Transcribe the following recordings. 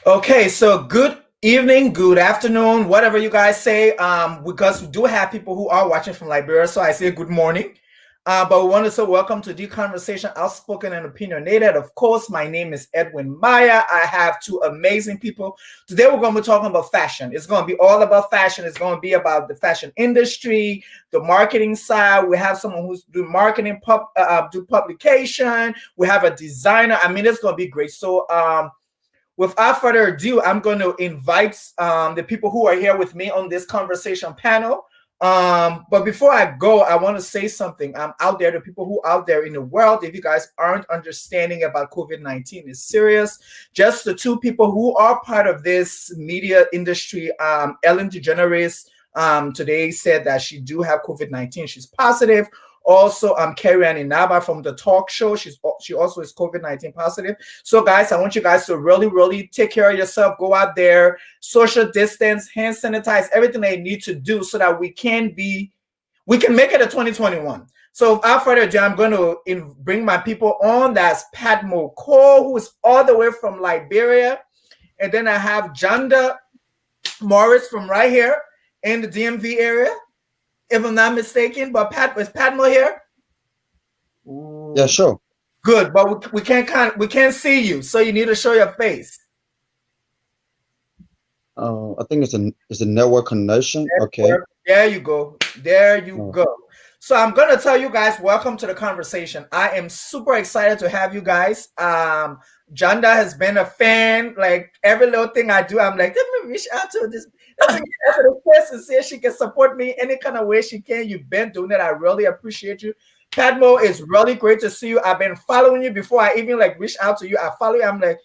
Okay, so good evening, good afternoon, whatever you guys say. Because we do have people who are watching from Liberia, so I say good morning. But we want to say welcome to the conversation, Outspoken and Opinionated. Of course, my name is Edwin Maya. I have two amazing people. Today we're going to be talking about fashion. It's going to be all about fashion. It's going to be about the fashion industry, the marketing side. We have someone who's doing marketing, do publication. We have a designer. I mean, it's going to be great. So, without further ado, I'm going to invite the people who are here with me on this conversation panel. But before I go, I want to say something. I'm out there, the people who out there in the world, if you guys aren't understanding about COVID-19 is serious, just the two people who are part of this media industry, Ellen DeGeneres, today said that she do have COVID-19. She's positive. Also, Carrie Ann Inaba from the talk show. She also is COVID-19 positive. So, guys, I want you guys to really take care of yourself. Go out there, social distance, hand sanitize, everything they need to do so that we can make it a 2021. So, without further ado, I'm going to bring my people on. That's Padmo Cole, who is all the way from Liberia, and then I have Junda Morris from right here in the DMV area, if I'm not mistaken. But is Padmo here? Ooh. Yeah, sure. Good, but we can't see you, so you need to show your face. I think it's a network connection. Okay. There you go. There you go. So I'm gonna tell you guys, welcome to the conversation. I am super excited to have you guys. Junda has been a fan. Like every little thing I do, I'm like, let me reach out to this. And see if she can support me any kind of way she can. You've been doing it. I really appreciate you. Padmo, it's really great to see you. I've been following you before I even reach out to you. I follow you. I'm like,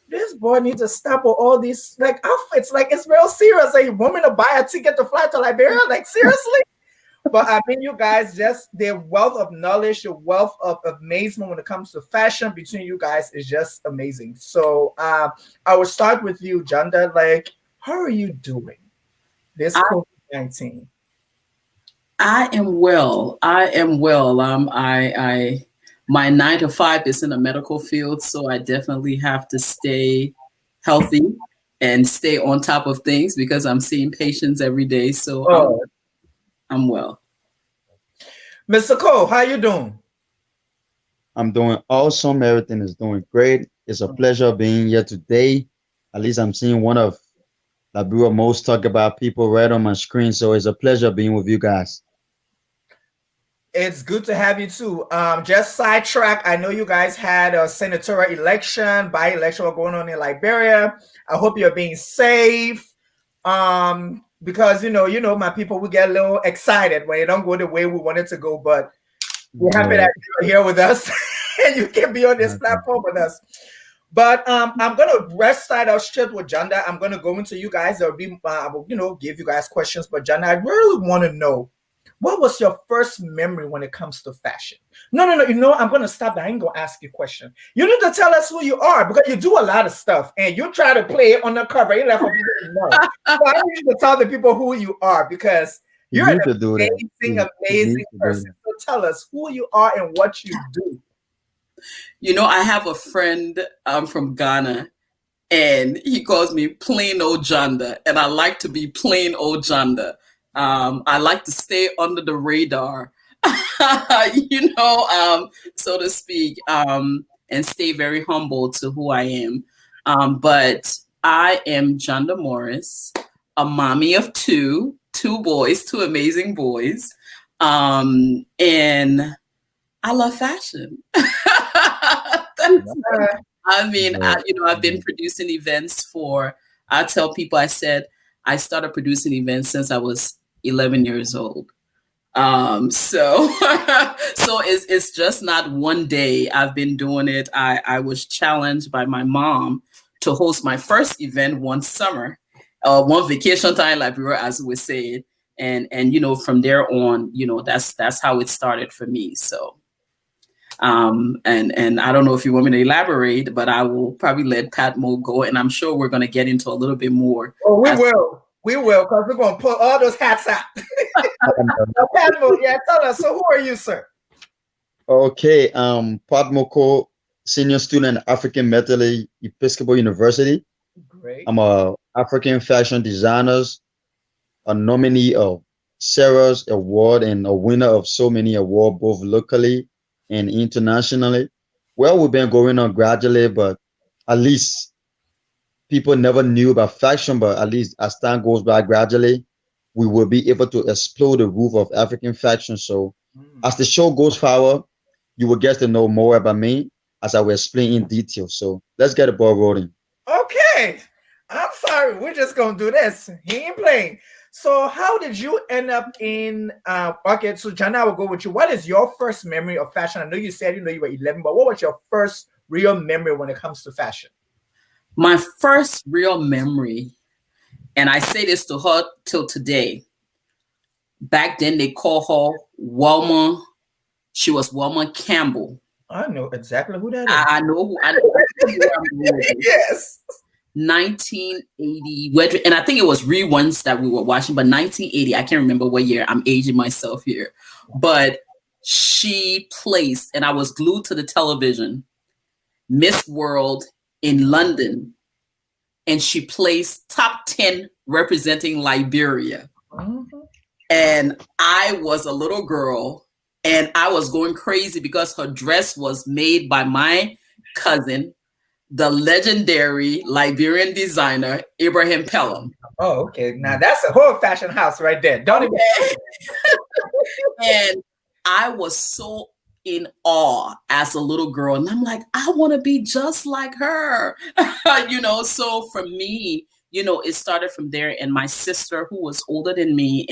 this boy needs to stop with all these outfits. Like it's real serious. A woman to buy a ticket to fly to Liberia. Like seriously. But I mean, you guys, just the wealth of knowledge, the wealth of amazement when it comes to fashion between you guys is just amazing. So I will start with you, Junda. Like, how are you doing this COVID-19? I am well. My 9 to 5 is in the medical field, so I definitely have to stay healthy and stay on top of things because I'm seeing patients every day. So I'm well. Mr. Cole, how you doing? I'm doing awesome. Everything is doing great. It's a pleasure being here today. At least I'm seeing one of Liberia's most talked about people right on my screen. So it's a pleasure being with you guys. It's good to have you too. Just sidetrack. I know you guys had a senatorial election, by-election going on in Liberia. I hope you're being safe. Because you know, my people, we get a little excited when it don't go the way we want it to go. But we're happy that you're here with us and you can be on this platform with us. But I'm gonna start out straight with Junda. I'm gonna go into you guys. There'll be I will, give you guys questions. But Junda, I really want to know, what was your first memory when it comes to fashion? No. I'm going to stop. I ain't going to ask you a question. You need to tell us who you are because you do a lot of stuff and you try to play it on the cover. You let people know. So I need you to tell the people who you are because you're an amazing person. So tell us who you are and what you do. You know, I have a friend from Ghana and he calls me plain old Junda, and I like to be plain old Junda. I like to stay under the radar, so to speak, and stay very humble to who I am. But I am Junda Morris, a mommy of two boys, two amazing boys. And I love fashion. I've been producing events I tell people, I said, I started producing events since I was 11 years old. So it's just not one day I've been doing it. I was challenged by my mom to host my first event one summer, one vacation time, Liberia, as we said. And from there on, that's how it started for me. So, and I don't know if you want me to elaborate, but I will probably let Padmo go. And I'm sure we're going to get into a little bit more. Oh, we will, because we're going to pull all those hats out. Padmo, tell us. So who are you, sir? Okay, Padmo Cole, senior student at African Methodist Episcopal University. Great. I'm a African fashion designers, a nominee of Sarah's Award and a winner of so many awards both locally and internationally. Well, we've been going on gradually, but at least people never knew about fashion, but at least as time goes by gradually, we will be able to explore the roof of African fashion. So as the show goes forward, you will get to know more about me as I will explain in detail. So let's get the ball rolling. Okay. I'm sorry. We're just going to do this. He ain't playing. So how did you end up in, okay, so Jana, I will go with you. What is your first memory of fashion? I know you said, you were 11, but what was your first real memory when it comes to fashion? My first real memory, and I say this to her till today. Back then they called her Wilma. She was Wilma Campbell. I know exactly who that is. I know who. I know. Yes. 1980, and I think it was reruns that we were watching, but 1980, I can't remember what year. I'm aging myself here. But she placed, and I was glued to the television, Miss World in London, and she placed top 10 representing Liberia. And I was a little girl, and I was going crazy because her dress was made by my cousin, the legendary Liberian designer, Ibrahim Pelham. Oh, okay. Now that's a whole fashion house right there. Don't even. And I was so in awe as a little girl. And I'm like, I want to be just like her. So for me, it started from there. And my sister, who was older than me,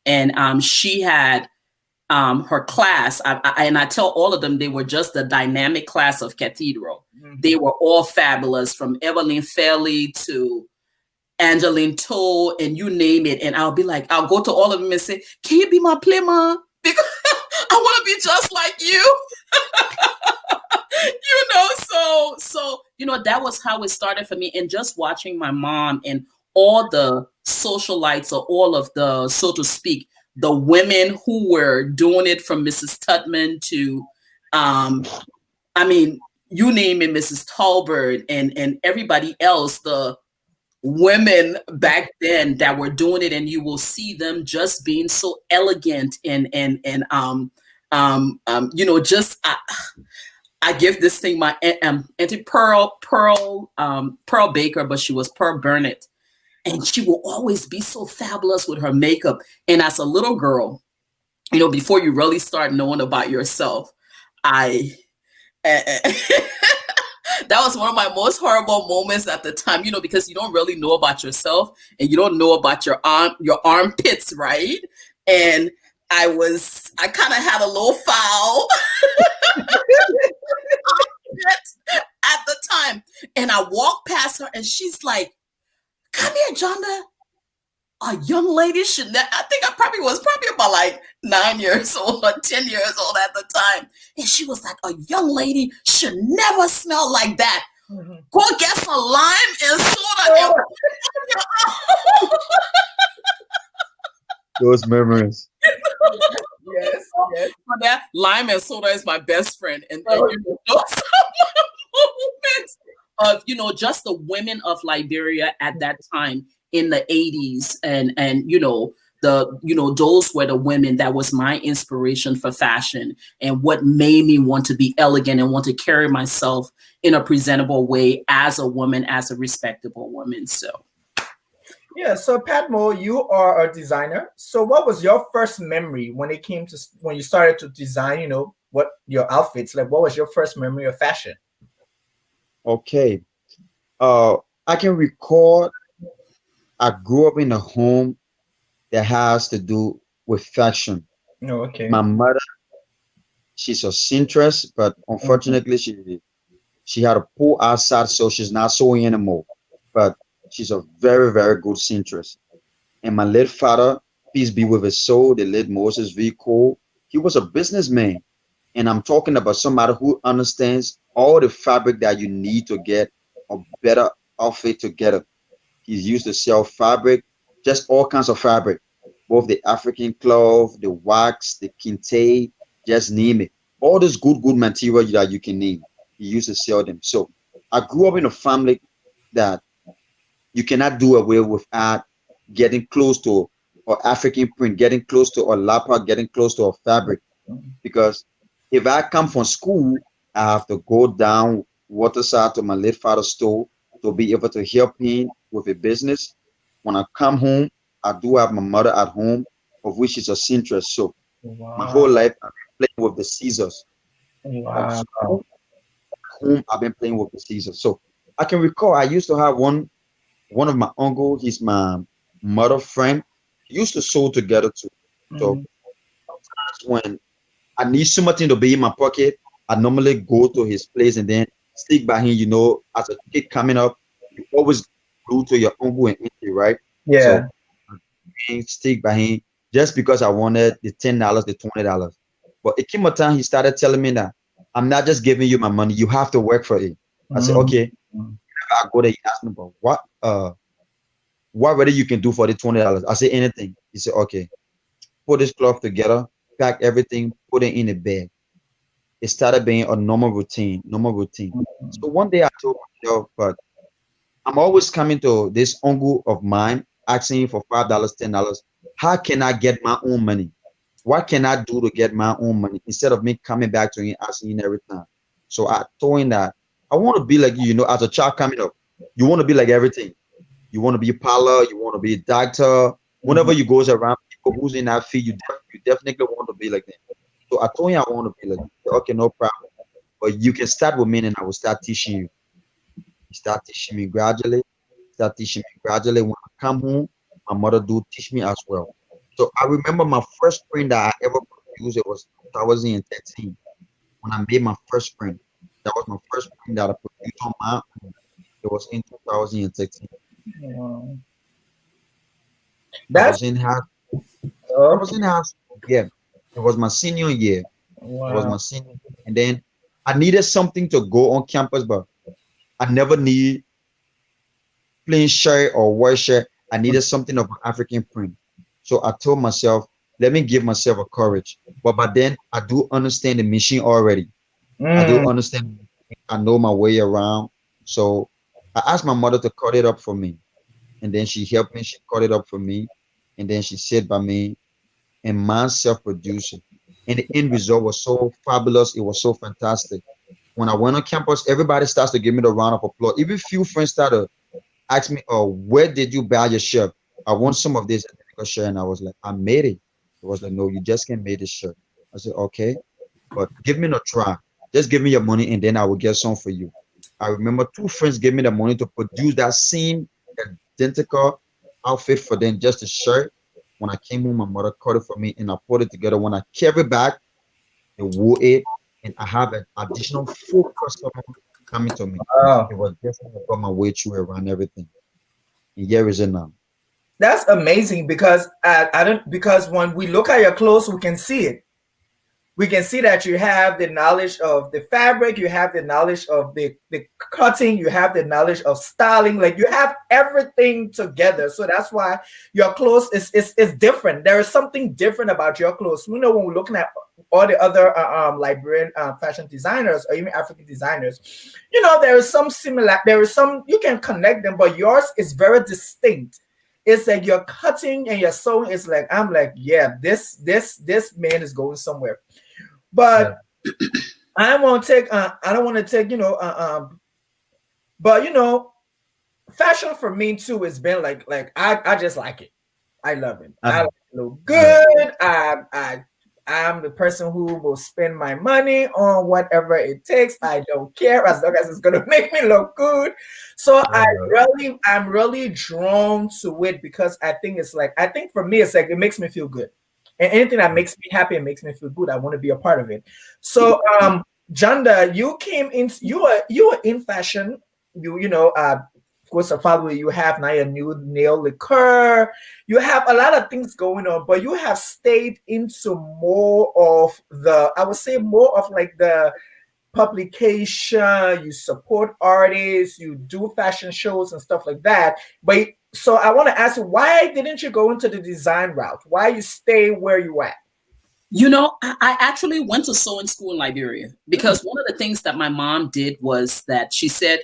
and she had her class, and I tell all of them they were just the dynamic class of Cathedral. They were all fabulous, from Evelyn Fairley to Angeline Toe, and you name it. And I'll be like, I'll go to all of them and say, can you be my playmate? Because I want to be just like you. So that was how it started for me. And just watching my mom and all the socialites, or all of the, so to speak, the women who were doing it, from Mrs. Tutman to, you name it, Mrs. Talbert and everybody else, the women back then that were doing it, and you will see them just being so elegant I give this thing my Auntie Pearl Baker, but she was Pearl Burnett. And she will always be so fabulous with her makeup. And as a little girl, before you really start knowing about yourself, that was one of my most horrible moments at the time, because you don't really know about yourself, and you don't know about your armpits, right? And I kind of had a little foul at the time. And I walked past her, and she's like, come here, Junda. A young lady should I think I was about like 9 years old or 10 years old at the time. And she was like, a young lady should never smell like that. Go get some lime and soda. Those memories. Yes. For that, lime and soda is my best friend. And those moments of, just the women of Liberia at that time in the 80s, and those were the women that was my inspiration for fashion, and what made me want to be elegant and want to carry myself in a presentable way as a woman, as a respectable woman. So yeah, so Padmo, you are a designer. So what was your first memory when you started to design, what your outfits, like what was your first memory of fashion? Okay. I can recall I grew up in a home that has to do with fashion. Oh, okay. My mother, she's a seamstress, but unfortunately she had a poor eyesight, so she's not sewing anymore. But she's a very, very good seamstress. And my late father, peace be with his soul, the late Moses V. Cole, he was a businessman. And I'm talking about somebody who understands all the fabric that you need to get a better outfit together. He's used to sell fabric, just all kinds of fabric, both the African cloth, the wax, the kente, just name it. All this good material that you can name, he used to sell them. So I grew up in a family that you cannot do away without getting close to or African print, getting close to or lapa, getting close to a fabric. Because if I come from school, I have to go down waterside to my late father's store to be able to help him with a business. When I come home, I do have my mother at home, of which is a seamstress. So my whole life I've been playing with the scissors. From Wow. school home, I've been playing with the scissors. So I can recall I used to have one of my uncle, he's my mother friend. We used to sew together too. So sometimes when I need something to be in my pocket, I normally go to his place and then stick by him. You know, as a kid coming up, you always go to your uncle and auntie, right? Yeah. So I stick by him just because I wanted the $10, the $20. But it came a time he started telling me that I'm not just giving you my money, you have to work for it. I said, okay. I go there, he asked me, but what really you can do for the $20? I say anything. He said, okay, put this cloth together, pack everything, put it in a bag. It started being a normal routine, normal routine. So one day I told myself, but I'm always coming to this uncle of mine asking for $5, $10. How can I get my own money? What can I do to get my own money instead of me coming back to him asking him every time? So I told him that I want to be like you, you know, as a child coming up, you want to be like everything. You want to be a pilot, you want to be a doctor. Whenever you goes around people who's in that field, you definitely want to be like them. So I told him I want to be like, okay, no problem. But you can start with me and I will start teaching you. He start teaching me gradually, start teaching me gradually. When I come home, my mother do teach me as well. So I remember my first print that I ever produced, it was 2013 when I made my first print. That was my first print that I produced on my own. It was in 2013. Wow. I That's was in high, I was okay. in high school. Yeah, it was my senior year. It was Wow. my senior year. And then I needed something to go on campus, but I never need plain shirt or white shirt. I needed something of an African print. So I told myself, let me give myself a courage. But by then, I do understand the machine already. I do Mm. understand. I know my way around. So I asked my mother to cut it up for me. And then she helped me. She cut it up for me. And then she said by me, and my self-producing. And the end result was so fabulous. It was so fantastic. When I went on campus, everybody starts to give me the round of applause. Even few friends started asked me, "Oh, where did you buy your shirt? I want some of this shirt." And I was like, "I made it." It was like, "No, you just can't make this shirt." I said, "Okay, but give me a try. Just give me your money, and then I will get some for you." I remember two friends gave me the money to produce that same identical outfit for them, just a shirt. When I came home, my mother cut it for me, and I put it together. When I carried back, they wore it, and I have an additional four customers coming to me. Wow. It was just how I got my way through around everything. And here is it now. That's amazing because I don't because when we look at your clothes, we can see it. We can see that you have the knowledge of the fabric, you have the knowledge of the cutting, you have the knowledge of styling, like you have everything together. So that's why your clothes is different. There is something different about your clothes. We know when we're looking at all the other Liberian fashion designers or even African designers, you know, there is some similar, there is some, you can connect them, but yours is very distinct. It's like your cutting and your sewing is like, I'm like, yeah, this man is going somewhere. But I won't take. I don't want to take. But fashion for me too has been like I just like it. I love it. I like it look good. I'm the person who will spend my money on whatever it takes. I don't care as long as it's gonna make me look good. So I'm really drawn to it because I think it's like, I think for me it's like it makes me feel good. And anything that makes me happy and makes me feel good, I want to be a part of it. So Junda, you came in, you were in fashion. Of course, a follower you have now, your new nail lacquer. You have a lot of things going on, but you have stayed into more of the, I would say more of like the publication. You support artists, you do fashion shows and stuff like that. But so I want to ask you, why didn't you go into the design route? Why you stay where you at? I actually went to sewing school in Liberia because one of the things that my mom did was that she said,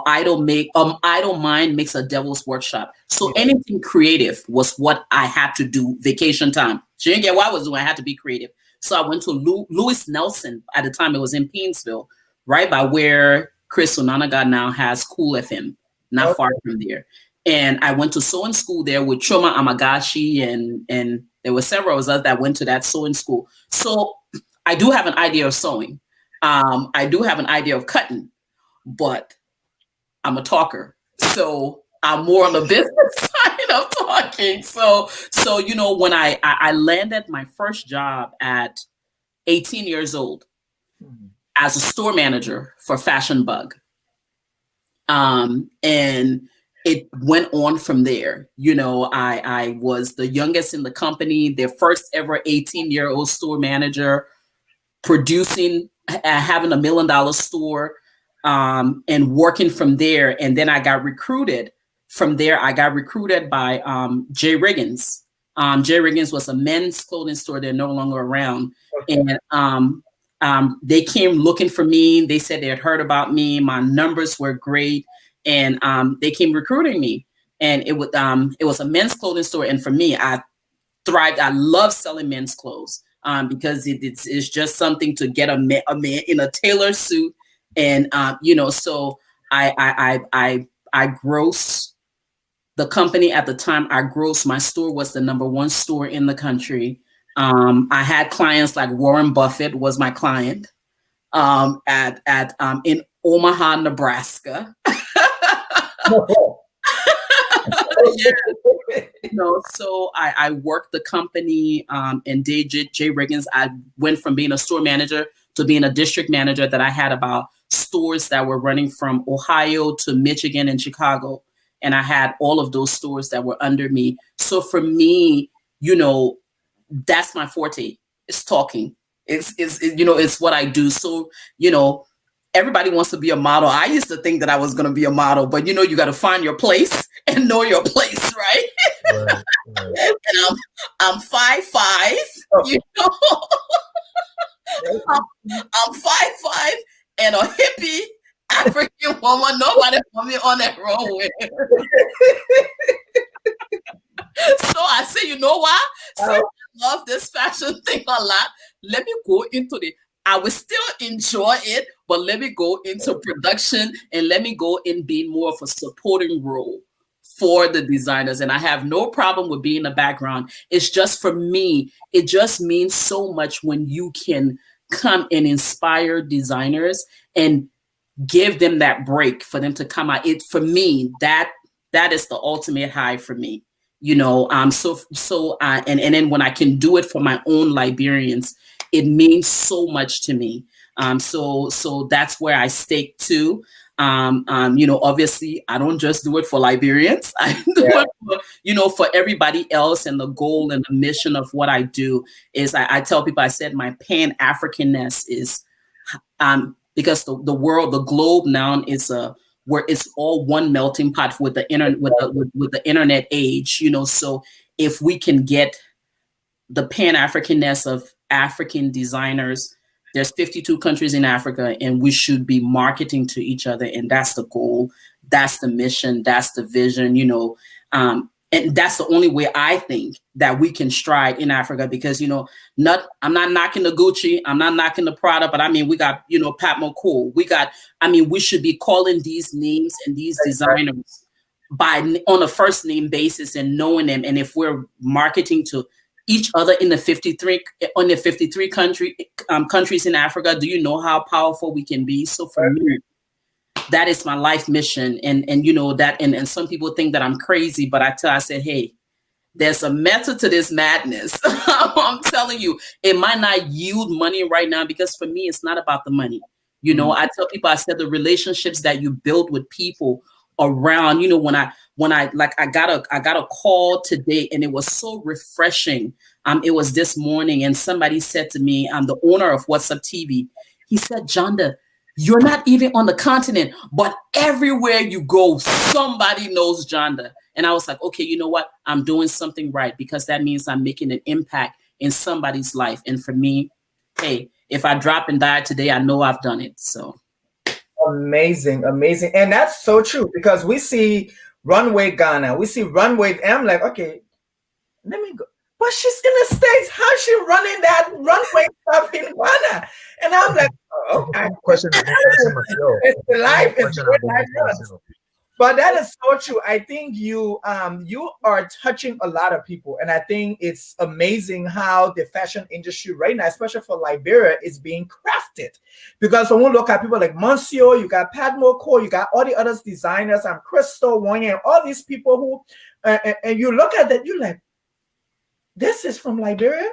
idle mind makes a devil's workshop. So anything creative was what I had to do. Vacation time. She didn't get what I was doing. I had to be creative. So I went to Louis Nelson. At the time, it was in Painesville, right by where Chris Onanaga now has Cool FM, not far from there. And I went to sewing school there with Choma Amagashi, and there were several of us that went to that sewing school. So I do have an idea of sewing. I do have an idea of cutting, but I'm a talker. So I'm more on the business side of talking. So when I landed my first job at 18 years old as a store manager for Fashion Bug. And it went on from there. I was the youngest in the company, their first ever 18-year-old store manager, producing, having $1 million store, and working from there. And then I got recruited. From there, I got recruited by J. Riggins. J. Riggins was a men's clothing store. They're no longer around. And they came looking for me. They said they had heard about me. My numbers were great. And they came recruiting me. And it was a men's clothing store. And for me, I thrived. I love selling men's clothes because it's just something to get a man in a tailored suit. And, so I gross the company at the time. My store was the #1 store in the country. I had clients like Warren Buffett was my client in Omaha, Nebraska. So I worked the company and J. Riggins. I went from being a store manager to being a district manager that I had about stores that were running from Ohio to Michigan and Chicago. And I had all of those stores that were under me. So for me, that's my forte. It's talking. It's what I do. So, everybody wants to be a model. I used to think that I was going to be a model, but you got to find your place and know your place, right? Right. And I'm 5'5", I'm 5'5" and a hippie African woman. Nobody put me on that runway. So I say, you know what? So I love this fashion thing a lot. Let me go into it. I will still enjoy it, but let me go into production and let me go in being more of a supporting role for the designers. And I have no problem with being in the background. It's just for me, it just means so much when you can come and inspire designers and give them that break for them to come out. For me, that is the ultimate high for me. And then when I can do it for my own Liberians, it means so much to me. So that's where I stake to. Obviously I don't just do it for Liberians. I do it for everybody else. And the goal and the mission of what I do is I tell people, I said my Pan-Africanness is because the world, the globe now is where it's all one melting pot with the with the internet age. So if we can get the Pan-Africanness of African designers, there's 52 countries in Africa, and we should be marketing to each other. And that's the goal. That's the mission. That's the vision, and that's the only way I think that we can stride in Africa, because, I'm not knocking the Gucci. I'm not knocking the Prada, but I mean, we got, Pat McCool. We should be calling these names and these designers on a first name basis and knowing them. And if we're marketing to each other in the 53 countries in Africa, do you know how powerful we can be? So for me, that is my life mission. And that, and some people think that I'm crazy, but I said, hey, there's a method to this madness. I'm telling you, it might not yield money right now, because for me, it's not about the money. I tell people, I said the relationships that you build with people around, when I got a call today, and it was so refreshing. It was this morning, and somebody said to me, I'm the owner of What's Up TV. He said, Junda, you're not even on the continent, but everywhere you go, somebody knows Junda. And I was like, okay, you know what? I'm doing something right, because that means I'm making an impact in somebody's life. And for me, hey, if I drop and die today, I know I've done it. So. Amazing, amazing. And that's so true because we see Runway Ghana, we see Runway, and I'm like, okay, let me go. But she's in the States. How's she running that runway stuff in Ghana? And I'm like, oh, okay. Question I've been asking myself. It's the life, it's Question good I've been life asking runs. myself. But that is so true. I think you are touching a lot of people, and I think it's amazing how the fashion industry right now, especially for Liberia, is being crafted. Because when we look at people like Monsio, you got Padmo Cole, you got all the other designers, Crystal Weah, and all these people who, and you look at that, you're like, this is from Liberia.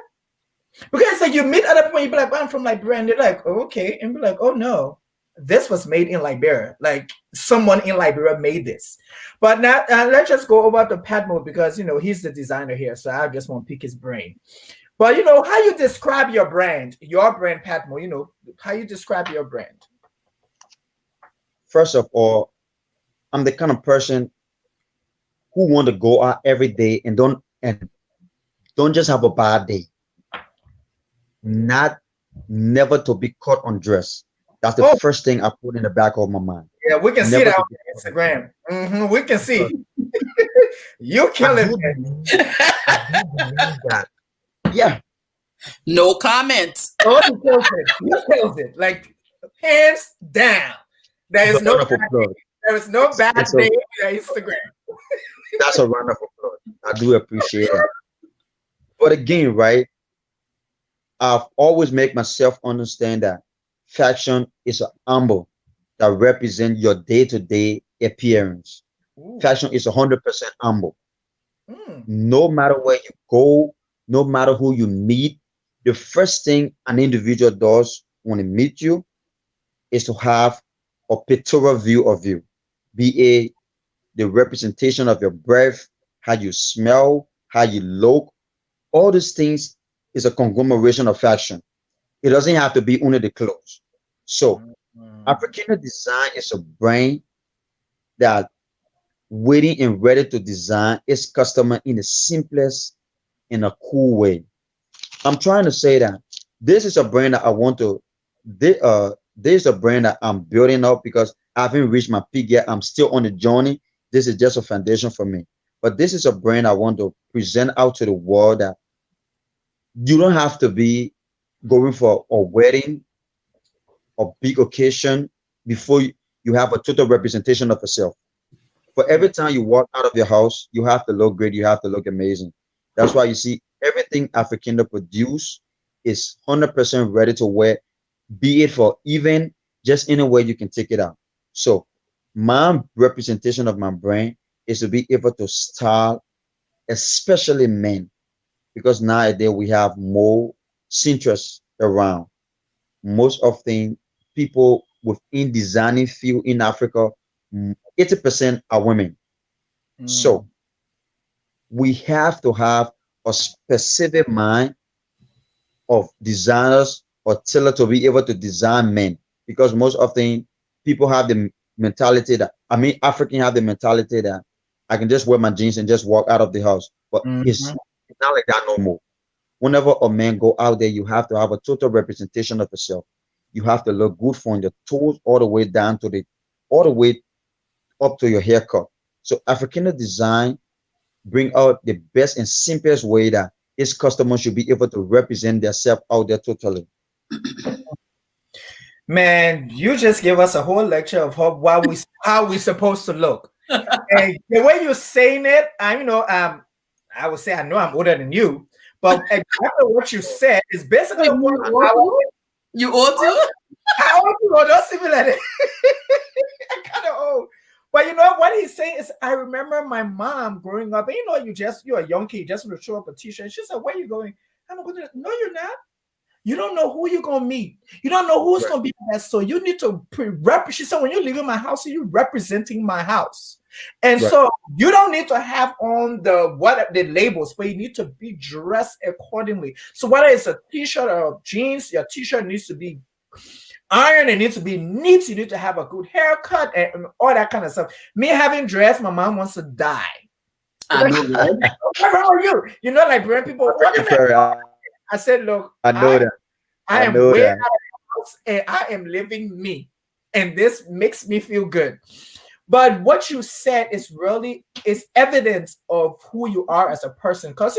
Because like you meet other people, you be like, oh, I'm from Liberia, and they're like, oh, okay, and be like, oh no. This was made in Liberia. Like someone in Liberia made this. But now let's just go over to Padmo because he's the designer here, so I just want to pick his brain. But how you describe your brand Padmo. How you describe your brand. First of all, I'm the kind of person who want to go out every day and don't just have a bad day. Never to be caught undressed. That's the first thing I put in the back of my mind. Yeah, we can see that on Instagram. We can see. You killing it. Yeah. No comment. Oh, he kills it. He kills it. Like hands down. There is no bad day on Instagram. That's a round of applause. I do appreciate it. But again, right? I've always made myself understand that fashion is an humble that represents your day-to-day appearance. Ooh. Fashion is 100% humble. No matter where you go, no matter who you meet, the first thing an individual does when they meet you is to have a pictorial view of you, be the representation of your breath, how you smell, how you look. All these things is a conglomeration of fashion. It doesn't have to be only the clothes. So Africana Design is a brand that waiting and ready to design its customer in the simplest, in a cool way. I'm trying to say that this is a brand that I want to, this is a brand that I'm building up because I haven't reached my peak yet. I'm still on the journey. This is just a foundation for me. But this is a brand I want to present out to the world that you don't have to be going for a wedding or big occasion before you have a total representation of yourself. For every time you walk out of your house, you have to look great, you have to look amazing. That's why you see everything Africana produce is 100% ready to wear, be it for even just anywhere you can take it out. So my representation of my brand is to be able to style, especially men, because nowadays we have more seamstress around. Most often people within designing field in Africa, 80% are women. So we have to have a specific mind of designers or tailor to be able to design men, because most often people have the mentality that, African have the mentality that I can just wear my jeans and just walk out of the house. But it's not like that no more. Whenever a man go out there, you have to have a total representation of yourself. You have to look good from your toes all the way down to all the way up to your haircut. So Africana Design bring out the best and simplest way that its customers should be able to represent themselves out there totally. Man, you just give us a whole lecture of how we supposed to look. And the way you're saying it, I would say I know I'm older than you, but exactly what you said is basically you ought to. How old you are? Don't see me like that. I'm kind of old. But what he's saying is, I remember my mom growing up, and you're a young kid, just want to show up a t-shirt. And she said, where are you going? I'm going to, no, you're not. You don't know who you're going to meet. You don't know who's going to be there. So you need to she said, when you're leaving my house, you're representing my house. And so you don't need to have on the labels, but you need to be dressed accordingly. So whether it's a t-shirt or jeans, your t-shirt needs to be iron, it needs to be neat, you need to have a good haircut and all that kind of stuff. Me having dressed, my mom wants to die. Where are you? Liberian people. I said, look, I know that. I am way out of the house and I am living me. and this makes me feel good. But what you said is evidence of who you are as a person, because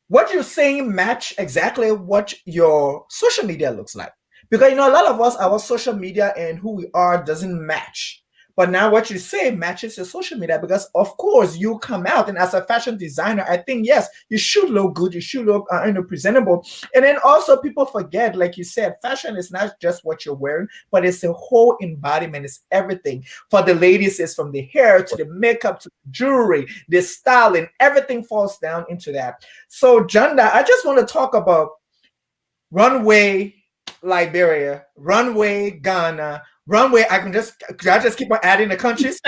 what you're saying match exactly what your social media looks like. Because a lot of us, our social media and who we are doesn't match. But now what you say matches your social media, because of course you come out, and as a fashion designer, I think yes, you should look good, you should look presentable. And then also people forget, like you said, fashion is not just what you're wearing, but it's a whole embodiment. It's everything. For the ladies, it's from the hair to the makeup to the jewelry, the styling, everything falls down into that. So Junda, I just want to talk about Runway Liberia, Runway Ghana, Runway. I just keep on adding the countries.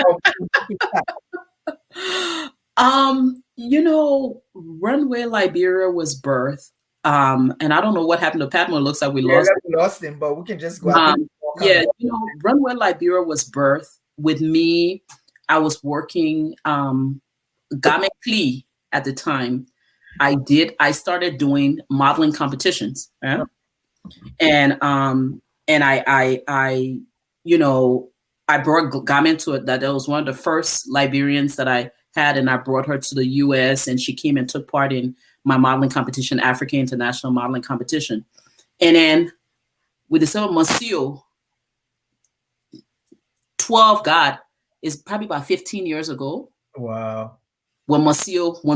Runway Liberia was birth. And I don't know what happened to Patmore. It looks like we lost him, but we can just go. Runway Liberia was birth with me. I was working Klee at the time. I started doing modeling competitions. Yeah? And I brought Garmai to it. That was one of the first Liberians that I had, and I brought her to the U.S. and she came and took part in my modeling competition, African International Modeling Competition. And then with the same Monsio, 12 God is probably about 15 years ago. Wow. When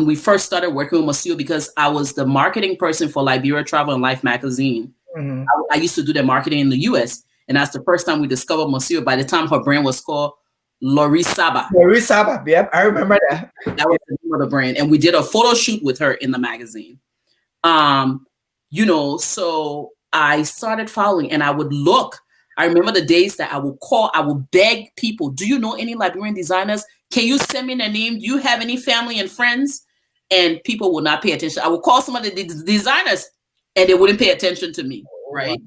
we first started working with Monsio, because I was the marketing person for Liberia Travel and Life magazine. Mm-hmm. I used to do their marketing in the U.S. And that's the first time we discovered Monsio. By the time her brand was called Lorisaba. Lorisaba, yep, I remember that. That was the name of the brand. And we did a photo shoot with her in the magazine. So I started following, and I would look. I remember the days that I would call, I would beg people, do you know any Liberian designers? Can you send me their name? Do you have any family and friends? And people would not pay attention. I would call some of the designers, and they wouldn't pay attention to me, right?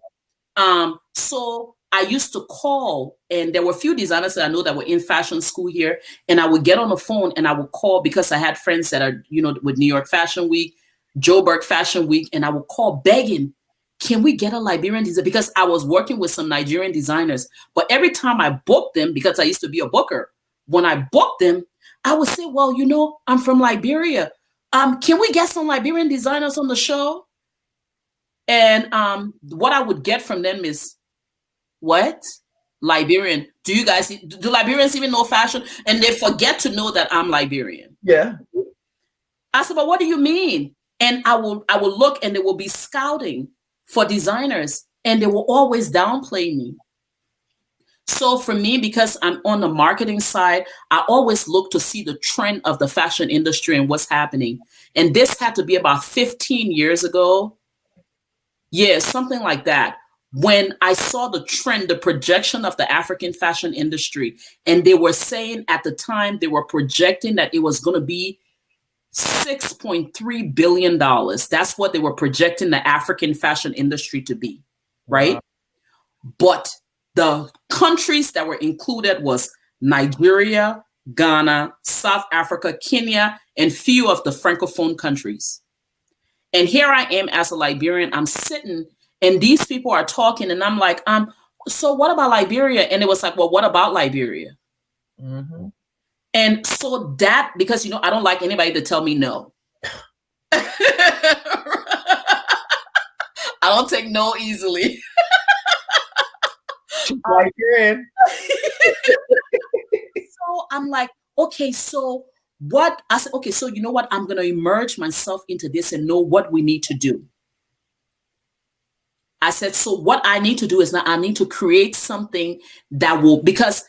So I used to call, and there were a few designers that I know that were in fashion school here, and I would get on the phone and I would call, because I had friends that are, with New York Fashion Week, Joburg Fashion Week, and I would call begging, can we get a Liberian designer? Because I was working with some Nigerian designers, but every time I booked them, because I used to be a booker, when I booked them, I would say, well, I'm from Liberia. Can we get some Liberian designers on the show? And what I would get from them is, what? Liberian? Do Liberians even know fashion? And they forget to know that I'm Liberian. Yeah. I said, but what do you mean? And I will look, and they will be scouting for designers, and they will always downplay me. So for me, because I'm on the marketing side, I always look to see the trend of the fashion industry and what's happening. And this had to be about 15 years ago. Yeah, something like that. When I saw the trend, the projection of the African fashion industry, and they were saying at the time, they were projecting that it was going to be $6.3 billion. That's what they were projecting the African fashion industry to be, right? Wow. But the countries that were included was Nigeria, Ghana, South Africa, Kenya, and few of the Francophone countries. And here I am as a Liberian, I'm sitting, and these people are talking, and I'm like, so what about Liberia? And it was like, well, what about Liberia? Mm-hmm. And so that, because, I don't like anybody to tell me no. I don't take no easily. Liberian. So I'm like, okay, so what? I said, okay, so you know what? I'm going to immerse myself into this and know what we need to do. I said, so what I need to do is now I need to create something that will, because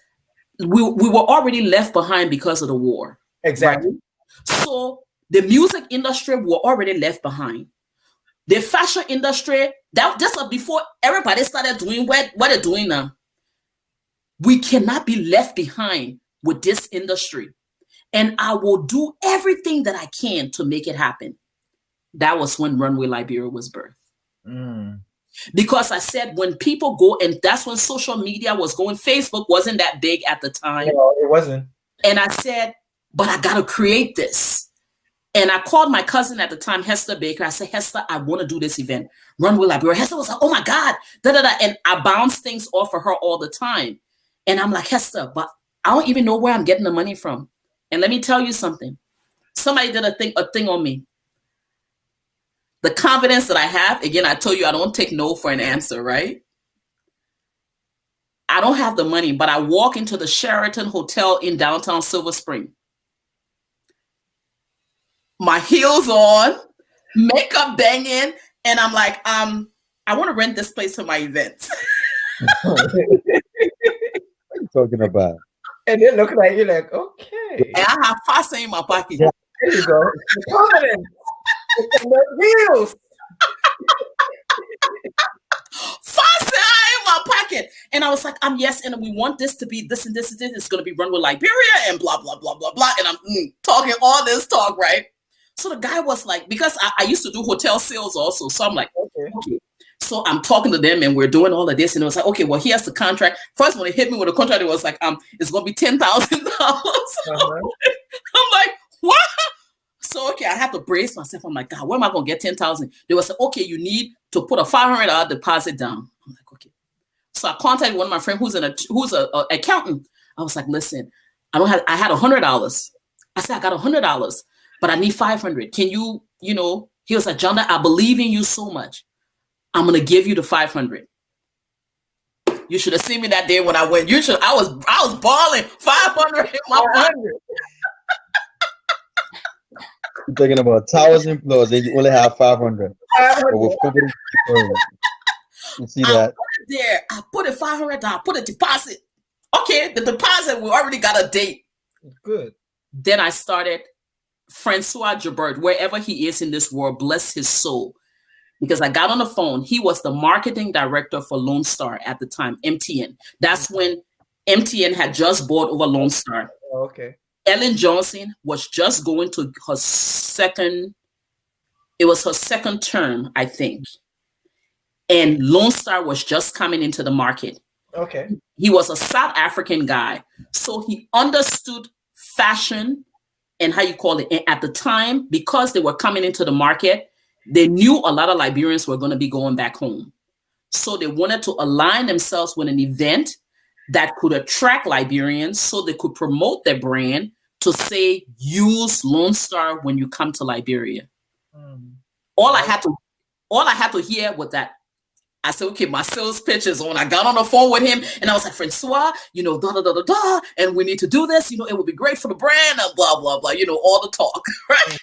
we were already left behind because of the war. Exactly. Right? So the music industry were already left behind. The fashion industry, that just before everybody started doing what they're doing now. We cannot be left behind with this industry. And I will do everything that I can to make it happen. That was when Runway Liberia was birthed. Mm. Because I said, when people go, and that's when social media was going, Facebook wasn't that big at the time. No, it wasn't. And I said, but I got to create this. And I called my cousin at the time, Hester Baker. I said, Hester, I want to do this event. Run with Liberia. Hester was like, oh my God. Da, da, da. And I bounce things off of her all the time. And I'm like, Hester, but I don't even know where I'm getting the money from. And let me tell you something. Somebody did a thing on me. The confidence that I have, again, I told you I don't take no for an answer, right? I don't have the money, but I walk into the Sheraton Hotel in downtown Silver Spring. My heels on, makeup banging, and I'm like, I want to rent this place for my events. What are you talking about? And they look like you're like, okay. And I have faster in my pocket. Yeah. There you go. The confidence. The heels. Faster in my pocket. And I was like, yes, and we want this to be this and this and this. It's going to be run with Liberia and blah, blah, blah, blah, blah. And I'm talking all this talk, right? So the guy was like, because I used to do hotel sales also. So I'm like, okay. So I'm talking to them and we're doing all of this. And it was like, okay, well, here's the contract. First, when they hit me with a contract, it was like, it's going to be $10,000. I'm like, what? So, okay, I have to brace myself. I'm like, God, where am I going to get 10,000? They was like, okay, you need to put a $500 deposit down. I'm like, okay. So I contacted one of my friends who's an accountant. I was like, listen, I had $100. I said, I got $100. But I need 500. Can you he was like, Junda, I believe in you so much. I'm going to give you the 500. You should have seen me that day when I went. I was balling 500 in my pocket. You're talking about 1,000 plus, they only have 500. You see that? I put it $500. I put a deposit. Okay, the deposit, we already got a date. Good. Then I started Francois Jabert, wherever he is in this world, bless his soul. Because I got on the phone. He was the marketing director for Lone Star at the time, MTN. That's when MTN had just bought over Lone Star. Okay. Ellen Johnson was just going to her second term, I think. And Lone Star was just coming into the market. Okay. He was a South African guy. So he understood fashion and how you call it. And at the time, because they were coming into the market, they knew a lot of Liberians were going to be going back home. So they wanted to align themselves with an event that could attract Liberians so they could promote their brand to say, use Lone Star when you come to Liberia. All I had to hear was that. I said, okay, my sales pitch is on. I got on the phone with him and I was like, Francois, da, da, da, da, da, and we need to do this. It would be great for the brand, blah, blah, blah, all the talk, right?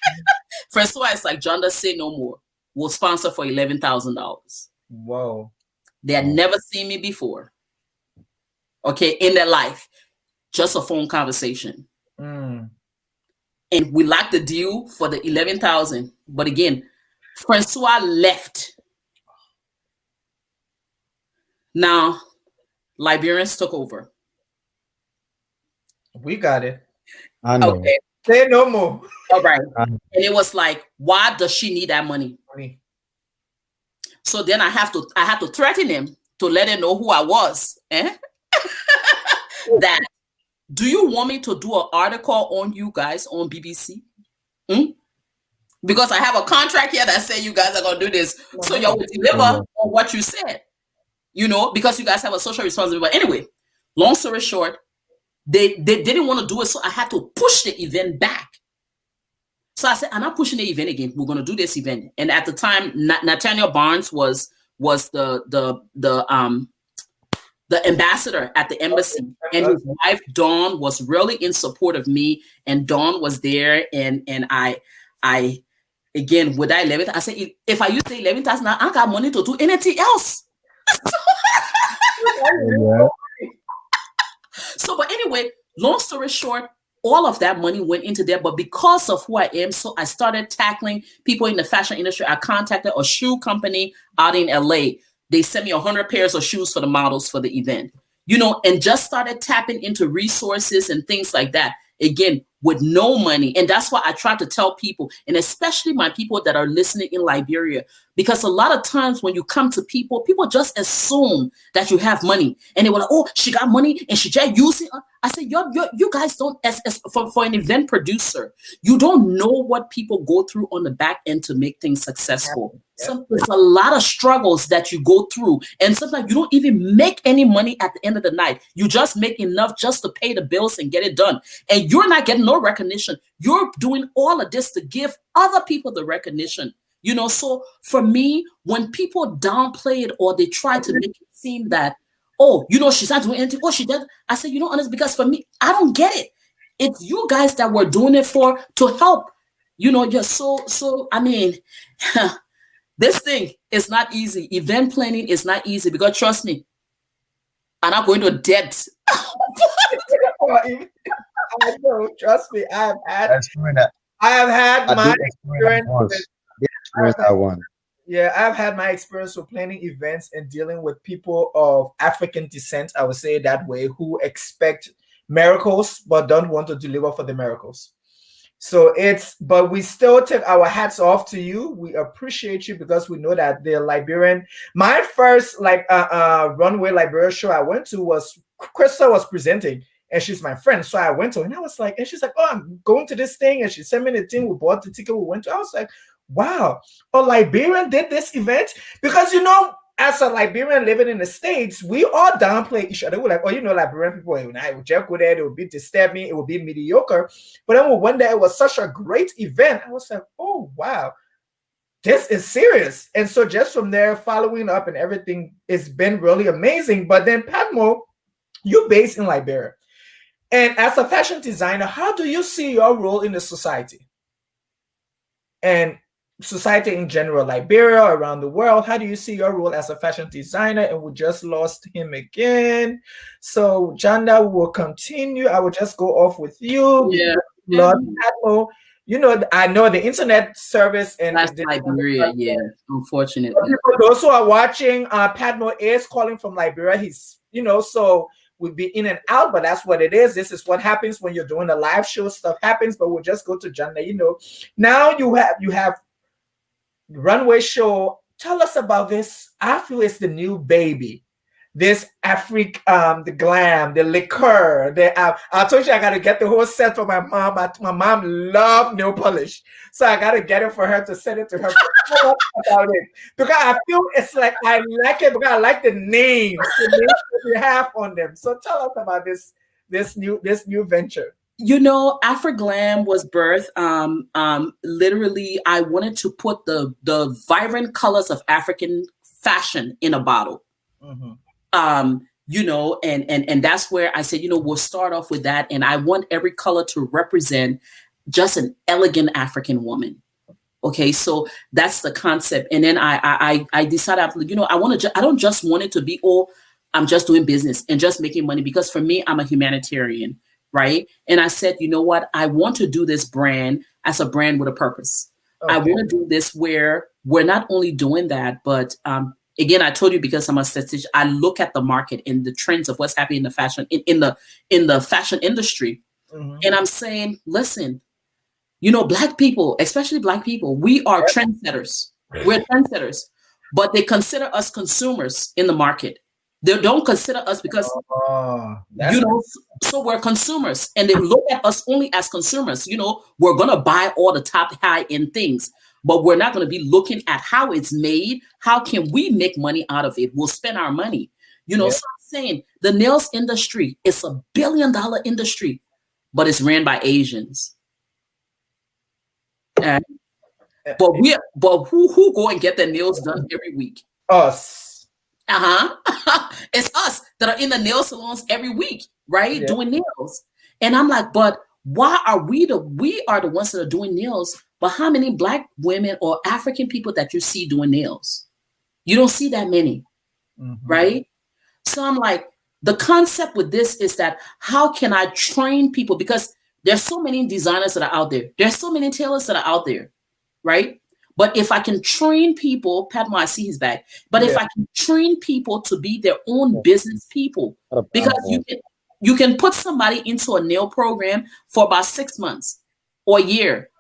Francois is like, Junda, say no more. We'll sponsor for $11,000. Whoa. They had never seen me before. Okay, in their life. Just a phone conversation. And we locked the deal for the $11,000. But again, Francois left. Now, Liberians took over. We got it. I know. Okay. Say no more. All right. And it was like, why does she need that money? So then I had to threaten him to let him know who I was. That, do you want me to do an article on you guys on BBC? Because I have a contract here that says you guys are going to do this. So you will deliver on what you said. Because you guys have a social responsibility. But anyway, long story short, they didn't want to do it. So I had to push the event back. So I said, I'm not pushing the event again. We're going to do this event. And at the time, Nathaniel Barnes was the ambassador at the embassy. And his wife, Dawn, was really in support of me. And Dawn was there. And I again, with that 11th, I said, if I use the 11,000, I don't got money to do anything else. So, but anyway, long story short, all of that money went into there. But because of who I am, so I started tackling people in the fashion industry. I contacted a shoe company out in LA. They sent me 100 pairs of shoes for the models for the event, and just started tapping into resources and things like that. Again, with no money. And that's why I try to tell people, and especially my people that are listening in Liberia, because a lot of times when you come to people just assume that you have money, and they were like, oh, she got money and she just using it. I said, you guys don't, as for an event producer, you don't know what people go through on the back end to make things successful. There's a lot of struggles that you go through, and sometimes you don't even make any money at the end of the night. You just make enough just to pay the bills and get it done, and you're not getting no recognition. You're doing all of this to give other people the recognition. So for me, when people downplay it or they try to make it seem that, oh, she's not doing anything, oh, she does, I say, you don't understand, because for me, I don't get it. It's you guys that we're doing it for, to help. I mean, this thing is not easy. Event planning is not easy, because trust me, I'm not going to debt. I know, trust me. I have had my experience. Yeah, I've had my experience with planning events and dealing with people of African descent, I would say it that way, who expect miracles but don't want to deliver for the miracles. So but we still take our hats off to you. We appreciate you, because we know that the Liberian, my first runway Liberia show I went to was Krista was presenting, and she's my friend. So I went to her, and I was like, and she's like, oh, I'm going to this thing. And she sent me the thing. We bought the ticket. We went to, I was like, wow, a Liberian did this event? Because, as a Liberian living in the States, we all downplay each other. We're like, oh, Liberian people, when I would just go there, it would be disturbing, it would be mediocre. But then when one day it was such a great event, I was like, oh, wow, this is serious. And so just from there, following up and everything, it's been really amazing. But then, Padmo, you're based in Liberia. And as a fashion designer, how do you see your role in the society? And society in general, Liberia, around the world, how do you see your role as a fashion designer? And we just lost him again. So, Junda will continue. I will just go off with you. Yeah. Padmo. I know the internet service and that's Liberia, yeah, unfortunately. For those who are watching, Padmo is calling from Liberia. He's, so we'll be in and out, but that's what it is. This is what happens when you're doing a live show. Stuff happens, but we'll just go to Junda. Now you have runway show. Tell us about this. I feel it's the new baby. This the glam, the Lacquer. I told you I got to get the whole set for my mom. My mom loved nail polish, so I got to get it for her to send it to her. Tell us about it, because I feel it's like I like it because I like the names that you have on them. So tell us about this new venture. Afro-Glam was birthed. Literally, I wanted to put the vibrant colors of African fashion in a bottle. Mm-hmm. And that's where I said, we'll start off with that. And I want every color to represent just an elegant African woman. Okay, so that's the concept. And then I decided, I don't just want it to be, I'm just doing business and just making money, because for me, I'm a humanitarian, right? And I said, you know what? I want to do this brand as a brand with a purpose. Okay. I want to do this where we're not only doing that, but again, I told you, because I'm a statistician, I look at the market and the trends of what's happening in the fashion in the fashion industry. Mm-hmm. And I'm saying, listen, Black people, especially Black people, we are trendsetters. We're trendsetters, but they consider us consumers in the market. They don't consider us because, so we're consumers, and they look at us only as consumers. We're going to buy all the top high-end things, but we're not going to be looking at how it's made. How can we make money out of it? We'll spend our money. So I'm saying the nails industry is $1 billion industry, but it's ran by Asians. But who go and get their nails done every week? Us. It's us that are in the nail salons every week, right? Yeah. Doing nails. And I'm like, but why are we the ones that are doing nails? But how many Black women or African people that you see doing nails? You don't see that many, right? So I'm like, the concept with this is that how can I train people? Because there's so many designers that are out there. There's so many tailors that are out there, right? But if I can train people, Padmo, I see his back. But if I can train people to be their own business people, because you can put somebody into a nail program for about 6 months or a year,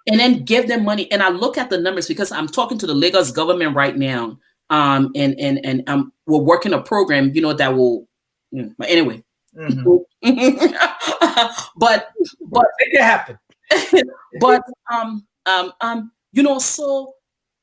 and then give them money. And I look at the numbers because I'm talking to the Lagos government right now. And we're working a program, you know, that will, but anyway. but make it happen. But you know, so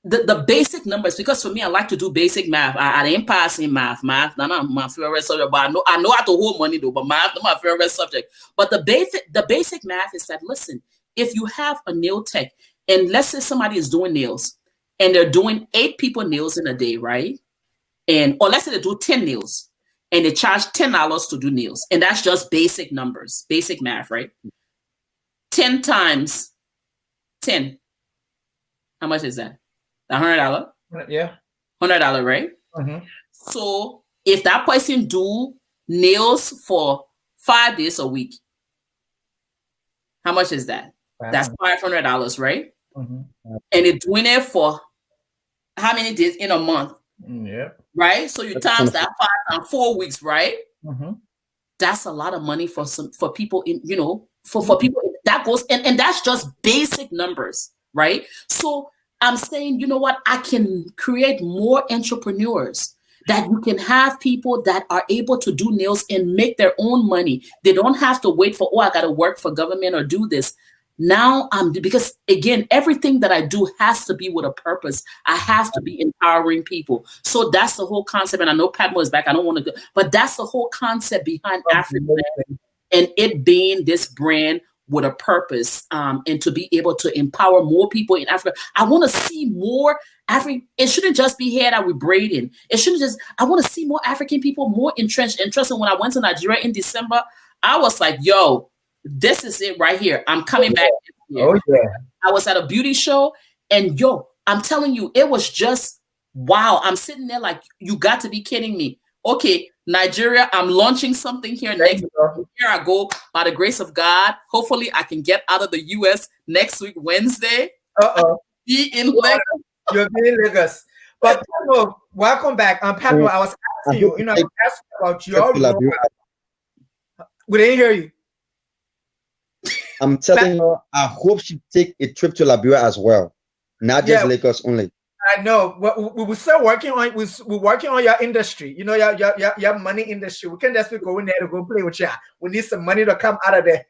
the basic numbers, because for me, I like to do basic math. I didn't pass in math. Math, not my favorite subject, but I know how to hold money though, but math not my favorite subject. But the basic math is that, listen, if you have a nail tech, and let's say somebody is doing nails and they're doing 8 people nails in a day, right? Or let's say they do 10 nails and they charge $10 to do nails. And that's just basic numbers, basic math, right? 10 times 10. How much is that? $100? Yeah. $100, right? So if that person do nails for 5 days a week, how much is that? That's $500, right? And they're doing it for how many days in a month? Yeah. Right? So you times that 5 times 4 weeks, right? That's a lot of money for people in, you know, for people that goes, and that's just basic numbers, right? So I'm saying, you know what, I can create more entrepreneurs, that you can have people that are able to do nails and make their own money. They don't have to wait for, oh, I got to work for government or do this. Now because again, everything that I do has to be with a purpose. I have to be empowering people. So that's the whole concept. And I know Padmo is back. I don't want to go, but that's the whole concept behind African and it being this brand with a purpose, and to be able to empower more people in Africa. I want to see more African. It shouldn't just be here that we're braiding. It shouldn't just. I want to see more African people more entrenched. And trust me, when I went to Nigeria in December, I was like, "Yo, this is it right here. I'm coming back." Oh yeah. I was at a beauty show, and yo, I'm telling you, it was just wow. I'm sitting there like, you got to be kidding me. Okay, Nigeria, I'm launching something here next week. Here I go, by the grace of God. Hopefully, I can get out of the US next week, Wednesday. Be in Lagos. You'll be in Lagos. But Padmo, welcome back. Padmo, I was asking you, I was asking about your role. We didn't hear you. I'm telling you, I hope she take a trip to Liberia as well, not just Lagos only. I know. We're still working on. We're working on your industry. You know, your money industry. We can't just be going there to go play with you. We need some money to come out of there.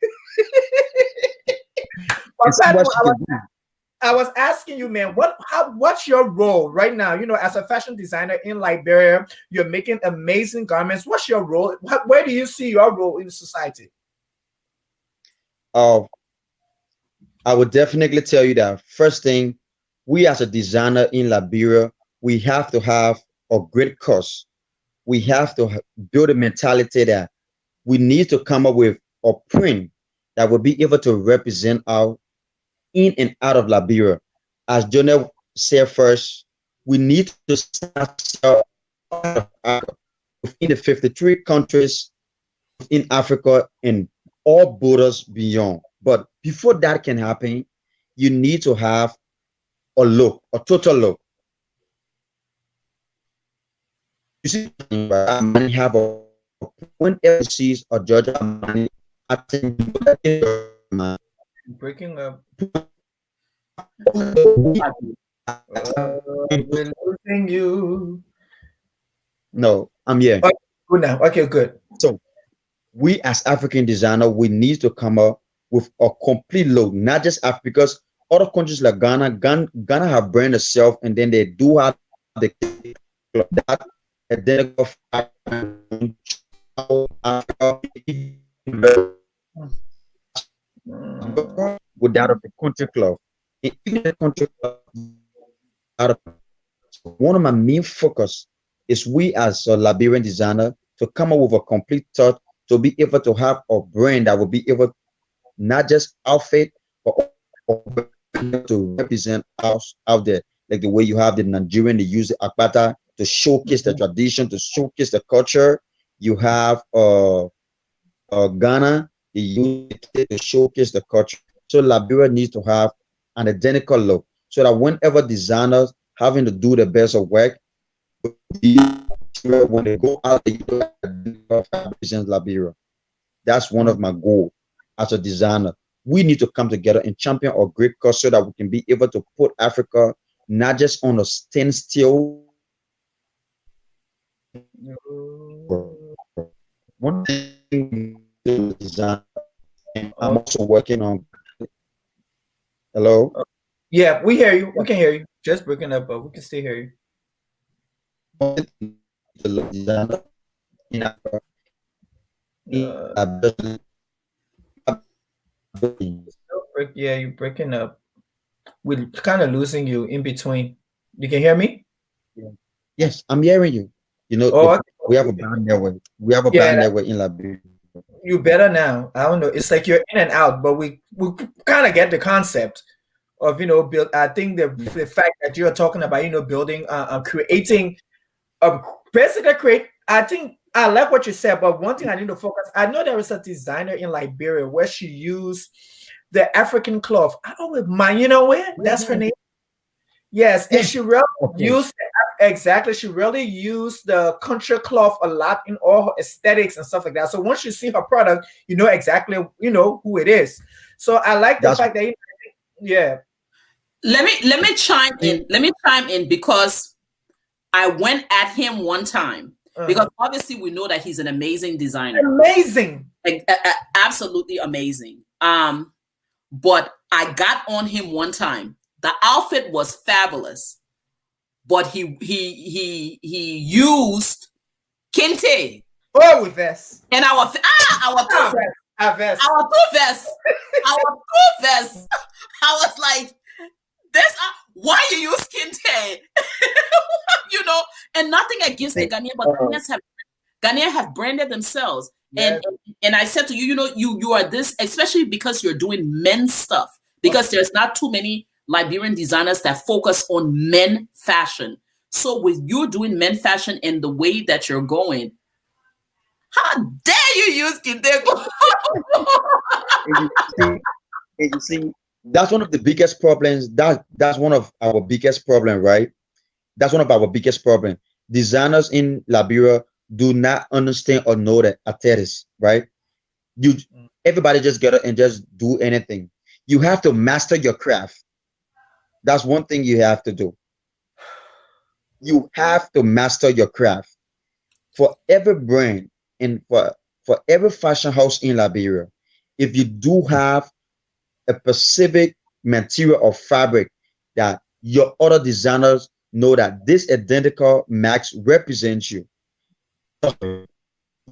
I was asking you, man, what's your role right now? You know, as a fashion designer in Liberia, you're making amazing garments. What's your role? Where do you see your role in society? I would definitely tell you that first thing, we as a designer in Liberia, we have to have a great cause. We have to build a mentality that we need to come up with a print that will be able to represent our in and out of Liberia. As Jonah said first, we need to start within the 53 countries in Africa and all borders beyond. But before that can happen, you need to have a look, a total look. You see, I have a whenever sees a judge, I think breaking up. We're losing you. No, I'm here. Okay, good now. Okay, good. So we as African designer, we need to come up with a complete look, not just Africa, because other countries like Ghana have brand itself, and then they do have the that identical with that of the country club. And even the country club, one of my main focus is we as a Liberian designer to come up with a complete thought to be able to have a brand that will be able not just outfit, but to represent us out there, like the way you have the Nigerian, they use the akpata to showcase the tradition, to showcase the culture. You have Ghana, they use it to showcase the culture. So Liberia needs to have an identical look, so that whenever designers having to do the best of work, when they go out, they represent Liberia. That's one of my goals as a designer. We need to come together and champion our great cause so that we can be able to put Africa not just on a standstill. One thing to design, and I'm also working on. Hello? Yeah, we hear you. We can hear you. Just breaking up, but we can still hear you. Designer in Africa. Yeah, you're breaking up. We're kind of losing you in between. You can hear me? Yes, I'm hearing you. You know, Oh, we have a bad network. We have a bad network in Liberia. You better now. I don't know. It's like you're in and out, but we kind of get the concept of, you know, build. I think the fact that you're talking about, you know, building, creating, basically create. I think I like what you said, but one thing I need to focus. I know there was a designer in Liberia where she used the African cloth. I don't mind. You know where? That's her name. Yes, and she really used exactly. She really used the country cloth a lot in all her aesthetics and stuff like that. So once you see her product, you know exactly who it is. So I like the fact that Let me chime in. Let me chime in because I went at him one time because obviously we know that he's an amazing designer. Amazing, absolutely amazing. But I got on him one time. The outfit was fabulous, but he used kente. Oh, with this. And our two vests. I was like, this. Why you use kente? You know, and nothing against the Ghanaian, but Ghanaians have branded themselves. Yes. And I said to you, you know, you are this, especially because you're doing men's stuff. Because there's not too many Liberian designers that focus on men fashion. So with you doing men fashion and the way that you're going, how dare you use Kintego? You see, that's one of the biggest problems. That's one of our biggest problem, right? That's one of our biggest problem. Designers in Liberia do not understand or know that artists, right? Everybody just get up and just do anything. You have to master your craft. That's one thing you have to do. You have to master your craft. For every brand and for every fashion house in Liberia, if you do have a specific material or fabric that your other designers know that this identical max represents you,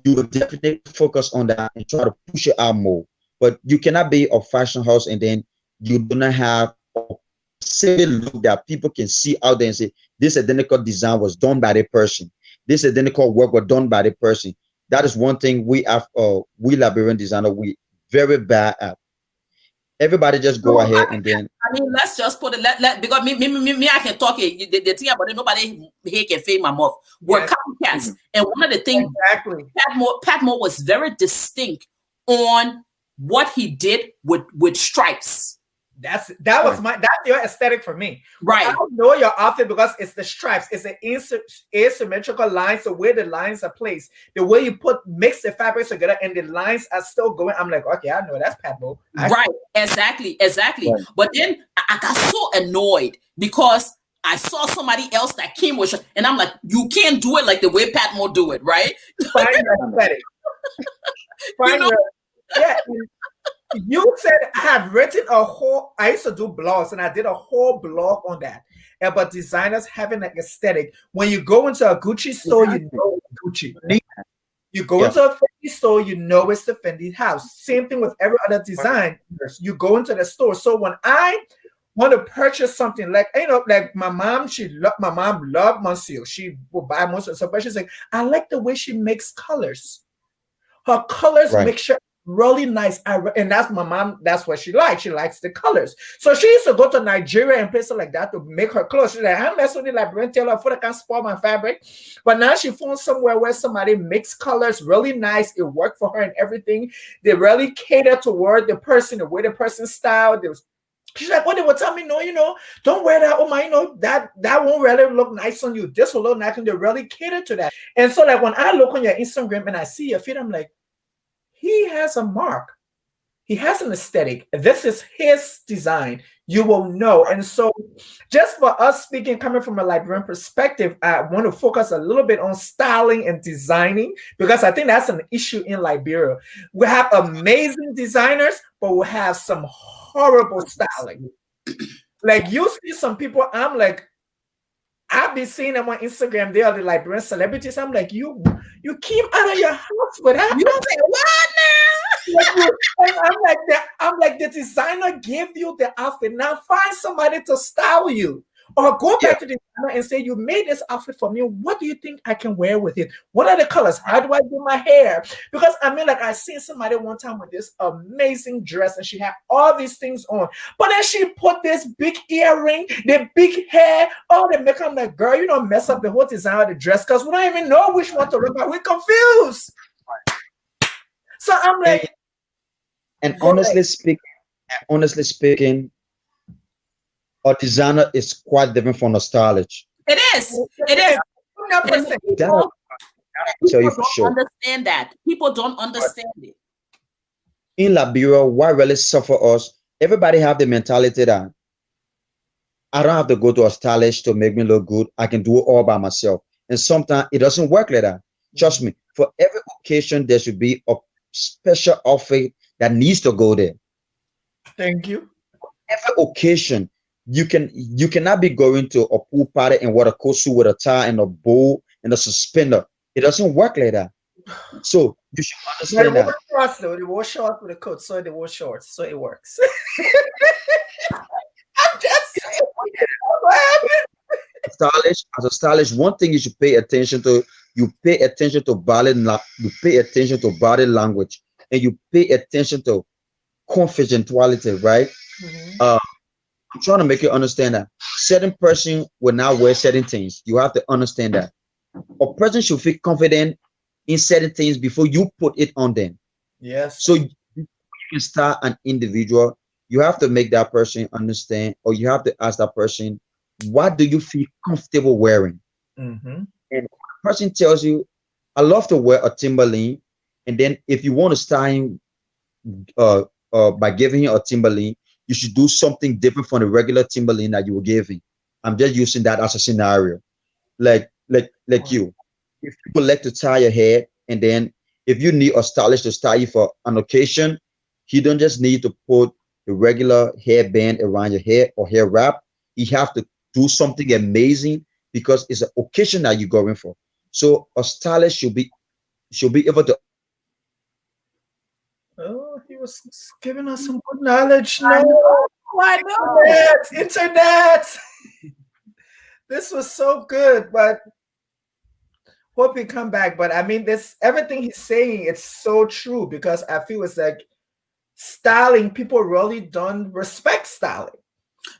you will definitely focus on that and try to push it out more. But you cannot be a fashion house and then you do not have a specific look that people can see out there and say, this identical design was done by the person. This identical work was done by the person. That is one thing we have, we Liberian designer, we very bad at. Everybody just go ahead and then. I mean, let's just put it. Because me, I can talk. The thing about it, nobody here can fade my mouth. We're copycats, and one of the things Pat Moore was very distinct on what he did with stripes. That's your aesthetic for me. Right. I know your outfit because it's the stripes. It's an asymmetrical lines, the way the lines are placed, the way you mix the fabrics together, and the lines are still going. I'm like, okay, I know that's Pat Moore. Right. Exactly. Right. But then I got so annoyed because I saw somebody else that came with, and I'm like, you can't do it like the way Pat Moore do it, right? Find your aesthetic. Yeah. You said I have written I used to do blogs and I did a whole blog on that about designers having an aesthetic. When you go into a Gucci store, you know Gucci. You go into a Fendi store, you know it's the Fendi house. Same thing with every other design. You go into the store. So when I want to purchase something, like, you know, like my mom loved Monsio. She would buy Monsio. So, but she's like, I like the way she makes colors. Her colors make sure really nice. And that's my mom. That's what she likes. She likes the colors. So she used to go to Nigeria and places like that to make her clothes. She's like, I'm messing with the Liberian tailor. I thought I can't spoil my fabric. But now she found somewhere where somebody makes colors really nice. It worked for her and everything. They really cater toward the person, the way the person styled. She's like, they will tell me, no, you know, don't wear that. Oh my, you know, that won't really look nice on you. This will look nice. And they really cater to that. And so like when I look on your Instagram and I see your feed, I'm like, he has a mark. He has an aesthetic. This is his design. You will know. And so, just for us speaking, coming from a Liberian perspective, I want to focus a little bit on styling and designing, because I think that's an issue in Liberia. We have amazing designers, but we have some horrible styling. Like, you see some people, I'm like, I've been seeing them on Instagram. They are the Liberian celebrities. I'm like, you came out of your house with that. You say what now? I'm like, the designer gave you the outfit. Now find somebody to style you, or go back to the designer and say, you made this outfit for me. What do you think I can wear with it? What are the colors? How do I do my hair? Because I mean, like, I seen somebody one time with this amazing dress, and she had all these things on, but then she put this big earring, the big hair, all the makeup. I'm like, girl, you don't mess up the whole design of the dress, because we don't even know which one to look at. We're confused. So I'm like, and honestly speaking, a designer is quite different from a stylist. It is. It is. 100%. People Tell you for don't sure. understand that. People don't understand it. In Liberia, what really suffer us, everybody have the mentality that I don't have to go to a stylist to make me look good. I can do it all by myself. And sometimes it doesn't work like that. Trust me, for every occasion, there should be a special outfit that needs to go there. Thank you. Every occasion, you cannot be going to a pool party and wear a coat suit with a tie and a bow and a suspender. It doesn't work like that. So you should understand that. They wore shorts with a coat, so they wore shorts, so it works. I'm just saying. As a stylist, one thing you should pay attention to, you pay attention to body language, and you pay attention to confidentiality, right? I'm trying to make you understand that certain person will not wear certain things. You have to understand that a person should feel confident in certain things before you put it on them. Yes. So you can start an individual. You have to make that person understand, or you have to ask that person, what do you feel comfortable wearing? And the person tells you, I love to wear a Timberland. And then if you want to style him by giving him a Timberland, you should do something different from the regular Timberland that you were giving. I'm just using that as a scenario. Like you. If people like to tie your hair, and then if you need a stylist to style you for an occasion, he don't just need to put the regular hairband around your hair or hair wrap. You have to do something amazing because it's an occasion that you're going for. So a stylist should be able to. Oh, he was giving us some good knowledge. I know. Internet. This was so good, but hope he come back. But I mean, this everything he's saying, it's so true, because I feel it's like styling, people really don't respect styling.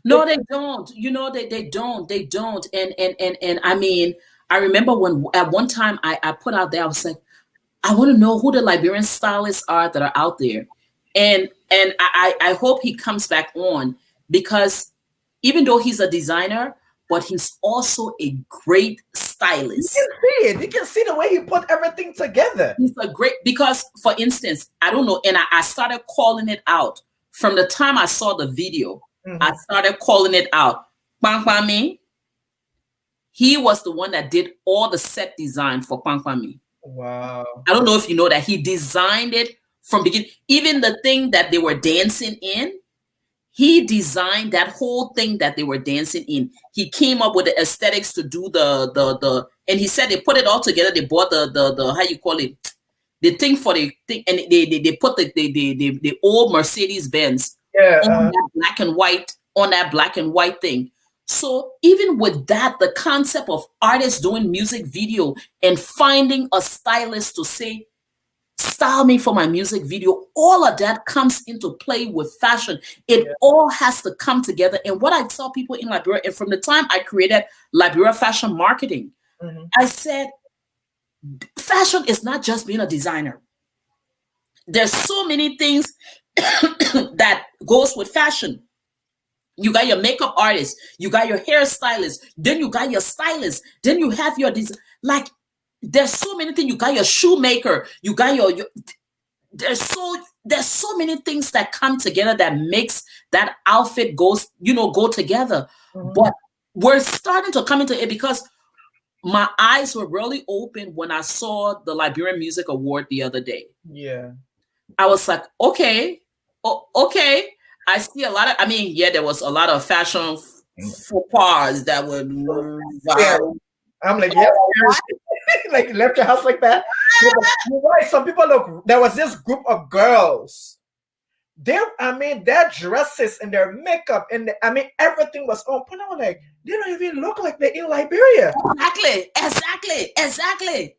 No, they don't. You know, they don't. They don't. And I mean, I remember when at one time I put out there, I was like, I want to know who the Liberian stylists are that are out there. And I hope he comes back on, because even though he's a designer, but he's also a great stylist. You can see it. You can see the way he put everything together. He's a great, because for instance, I don't know, and I started calling it out from the time I saw the video. I started calling it out. Kpankpami, he was the one that did all the set design for Kpankpami. Wow. I don't know if you know that he designed it from beginning. Even the thing that they were dancing in, he designed that whole thing that they were dancing in. He came up with the aesthetics to do the and he said they put it all together. They bought the how you call it, the thing for the thing, and they put the old Mercedes Benz on that black and white thing. So even with that, the concept of artists doing music video and finding a stylist to say, style me for my music video, all of that comes into play with fashion. It all has to come together. And what I tell people in Liberia, and from the time I created Liberia Fashion Marketing, I said, fashion is not just being a designer. There's so many things that goes with fashion. You got your makeup artist, you got your hairstylist, then you got your stylist, then you have your design. Like, there's so many things. You got your shoemaker, you got your there's so many things that come together that makes that outfit go together. But we're starting to come into it because my eyes were really open when I saw the Liberian Music Award the other day. Yeah. I was like, okay. I see a lot of, there was a lot of fashion faux pas that would I'm like, yeah, like left your house like that. You're right. Some people look. There was this group of girls. Their dresses and their makeup and everything was on point. I was like, they don't even look like they're in Liberia. Exactly.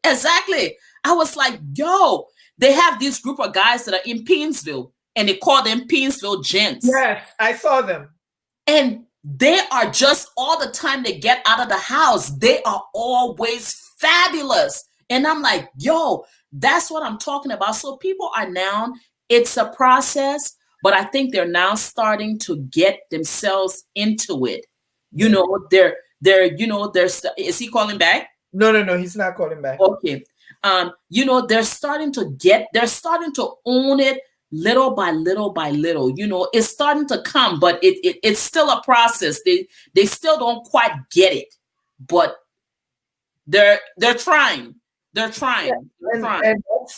I was like, yo, they have this group of guys that are in Painesville, and they call them Painesville gents. Yes, I saw them. And they are just all the time they get out of the house, they are always fabulous. And I'm like, yo, that's what I'm talking about. So people are now, it's a process, but I think they're now starting to get themselves into it. You know, is he calling back? No, he's not calling back. Okay. They're starting to own it little by little by little. It's starting to come, but it's still a process. They still don't quite get it, but they're trying. They're trying.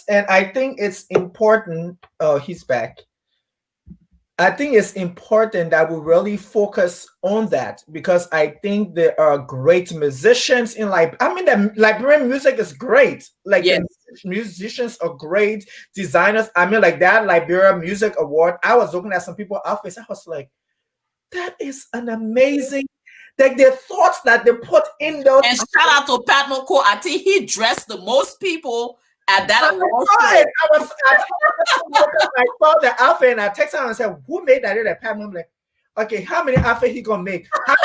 And I think it's important. Oh, he's back. I think it's important that we really focus on that, because I think there are great musicians in the Liberian music is great. Like, yes, the musicians are great, designers. That Liberia Music Award, I was looking at some people's outfits. I was like, that is an amazing, like the thoughts that they put in those. And shout out to Pat Noko. I think he dressed the most people at that award. I saw the outfit and I texted him and said, who made that? I'm like, okay, how many outfits he gonna make? How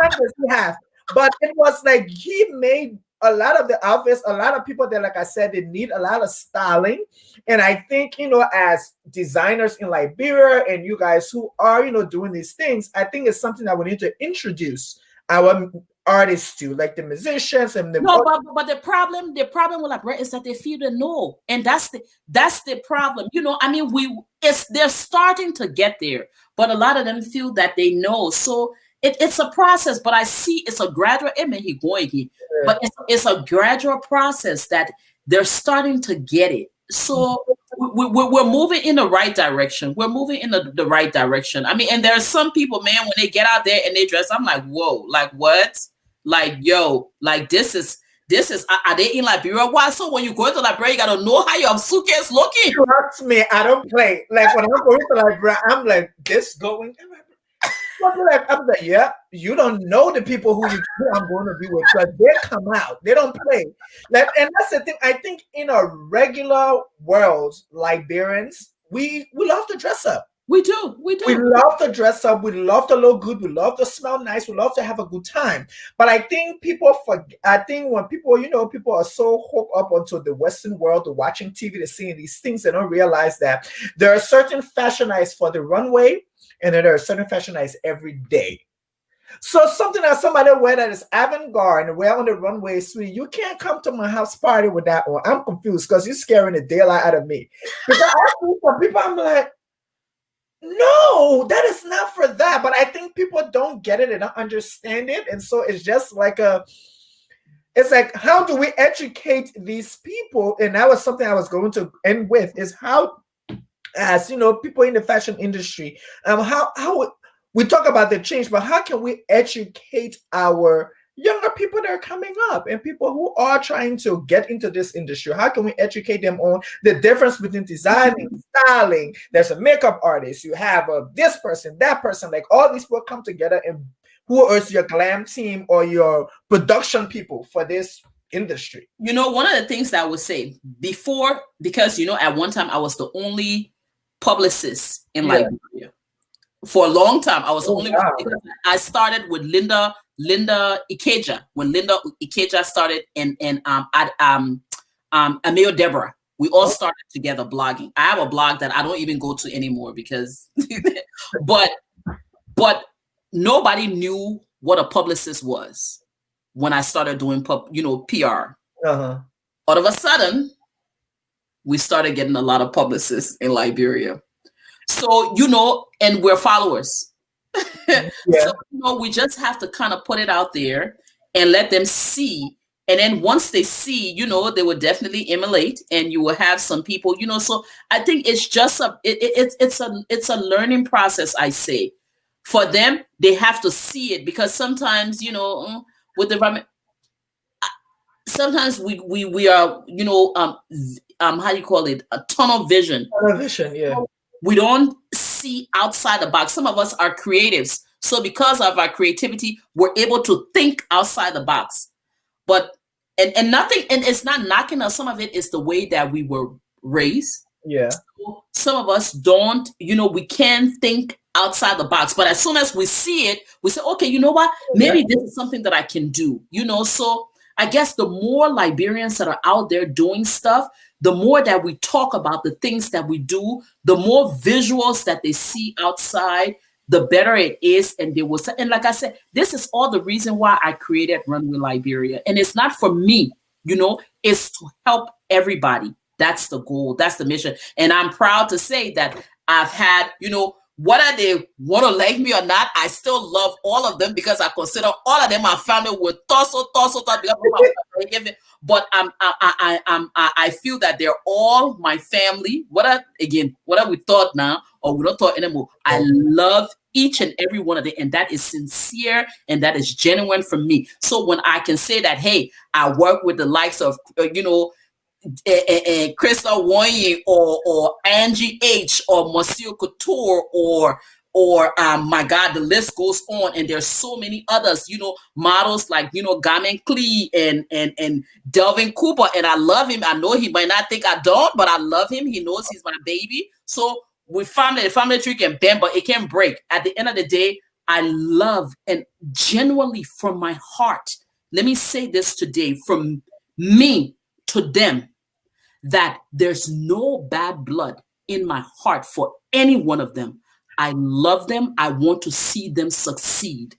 many does he have? But it was like he made a lot of the outfits. A lot of people that, like I said, they need a lot of styling. And I think, as designers in Liberia and you guys who are, doing these things, I think it's something that we need to introduce our artists to, like the musicians and the but the problem with Liberia is that they feel they know, and that's the problem. They're starting to get there, but a lot of them feel that they know. So it's a process, but I see it's a gradual. But it's a gradual process that they're starting to get it. So we're moving in the right direction. We're moving in the right direction. And there are some people, man, when they get out there and they dress, I'm like, whoa, like what? Like, yo, like this is, are they in Liberia? Why? So when you go to Liberia, you gotta know how your suitcase looking. Trust me, I don't play. Like when I'm going to Liberia, I'm like, this going. I'm like, yeah, you don't know the people who I'm going to be with, because they come out, they don't play. And that's the thing. I think in a regular world, Liberians, we love to dress up. We do. We love to dress up. We love to look good. We love to smell nice. We love to have a good time. But I think people forget. I think when people, people are so hooked up onto the Western world, to watching TV, to seeing these things, they don't realize that there are certain fashion nights for the runway, and then there are certain fashion nights every day. So something that somebody wear that is avant-garde and wear on the runway, sweetie, you can't come to my house party with that one. I'm confused because you're scaring the daylight out of me. Because I see some people, I'm like, no, that is not for that. But I think people don't get it and don't understand it. And so it's just like it's like, how do we educate these people? And that was something I was going to end with, is how, as people in the fashion industry, how we talk about the change, but how can we educate our younger people that are coming up and people who are trying to get into this industry? How can we educate them on the difference between designing, styling? There's a makeup artist, you have this person, that person, like all these people come together, and who is your glam team or your production people for this industry? One of the things that I would say before, because at one time I was the only publicist in Liberia. For a long time, I was the only one. I started with Linda Ikeja, when Linda Ikeja started, and Emil Deborah. We all started together blogging. I have a blog that I don't even go to anymore because, but nobody knew what a publicist was when I started doing PR. Uh-huh. All of a sudden, we started getting a lot of publicists in Liberia. So, and we're followers. Yeah. So, we just have to kind of put it out there and let them see. And then once they see, they will definitely emulate, and you will have some people, so I think it's just it's a learning process, I say. For them, they have to see it, because sometimes, with the environment, sometimes we are, how do you call it? A tunnel vision. Tunnel vision, yeah. We don't see outside the box. Some of us are creatives. So because of our creativity, we're able to think outside the box. But and nothing, and it's not knocking us. Some of it is the way that we were raised. Yeah. So some of us don't, we can think outside the box. But as soon as we see it, we say, okay, you know what? Maybe this is something that I can do. So I guess the more Liberians that are out there doing stuff, the more that we talk about the things that we do, the more visuals that they see outside, the better it is. And they will say, and like I said, this is all the reason why I created Runway Liberia. And it's not for me, it's to help everybody. That's the goal. That's the mission. And I'm proud to say that I've had, whether they want to like me or not, I still love all of them, because I consider all of them my family with torso. But I feel that they're all my family. Whether we thought now or we don't thought anymore, I love each and every one of them, and that is sincere and that is genuine for me. So when I can say that, hey, I work with the likes of Crystal Wanye or Angie H or Monsio Couture or my God, the list goes on, and there's so many others, models like Garmai Klee and Delvin Cooper, and I love him. I know he might not think I don't, but I love him. He knows he's my baby. So we found that the family tree can bend, but it can break. At the end of the day, I love, and genuinely from my heart, let me say this today, from me to them, that there's no bad blood in my heart for any one of them. I love them. I want to see them succeed.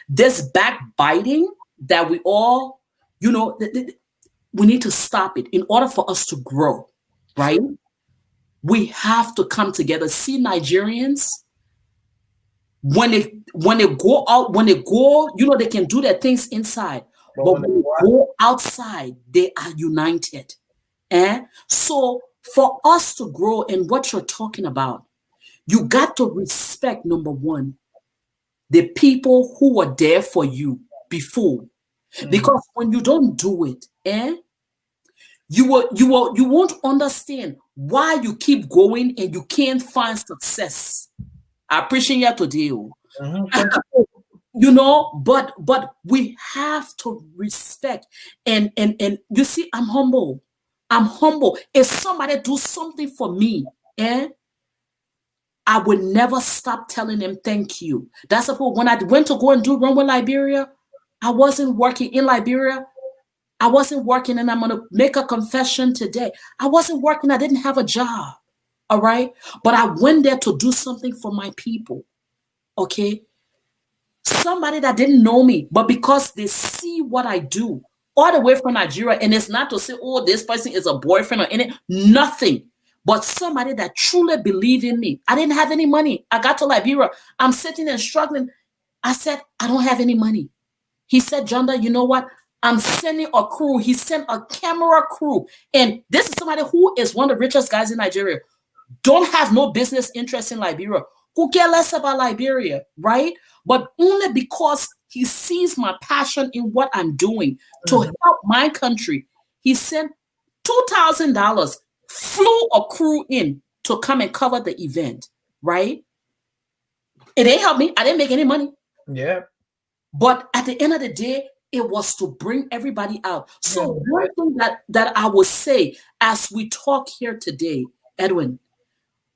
This backbiting that we all, we need to stop it in order for us to grow, right? We have to come together. See, Nigerians, when they go out, when they go, they can do their things inside, but when they go outside, they are united. So for us to grow in what you're talking about, you got to respect, number one, the people who were there for you before. Because when you don't do it, you won't understand why you keep going and you can't find success. I appreciate you today. But we have to respect and you see, I'm humble. If somebody do something for me, I would never stop telling them thank you. That's the point. When I went to go and do Runway Liberia, I wasn't working in Liberia. I wasn't working, and I'm going to make a confession today. I wasn't working. I didn't have a job. All right. But I went there to do something for my people. Okay. Somebody that didn't know me, but because they see what I do all the way from Nigeria, and it's not to say, oh, this person is a boyfriend or anything, nothing. But somebody that truly believed in me. I didn't have any money. I got to Liberia. I'm sitting and struggling. I said, I don't have any money. He said, Junda, you know what? I'm sending a crew. He sent a camera crew. And this is somebody who is one of the richest guys in Nigeria. Don't have no business interest in Liberia. Who care less about Liberia, right? But only because he sees my passion in what I'm doing to help my country. He sent $2,000, flew a crew in to come and cover the event, right? It didn't help me. I didn't make any money. Yeah. But at the end of the day, it was to bring everybody out. So one thing that I will say as we talk here today, Edwin,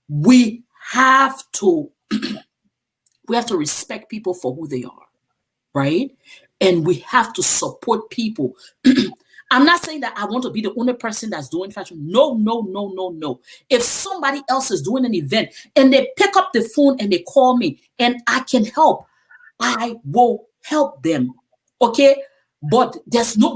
we have to respect people for who they are, right? And we have to support people. I'm not saying that I want to be the only person that's doing fashion. No. If somebody else is doing an event and they pick up the phone and they call me and I can help, I will help them. Okay? But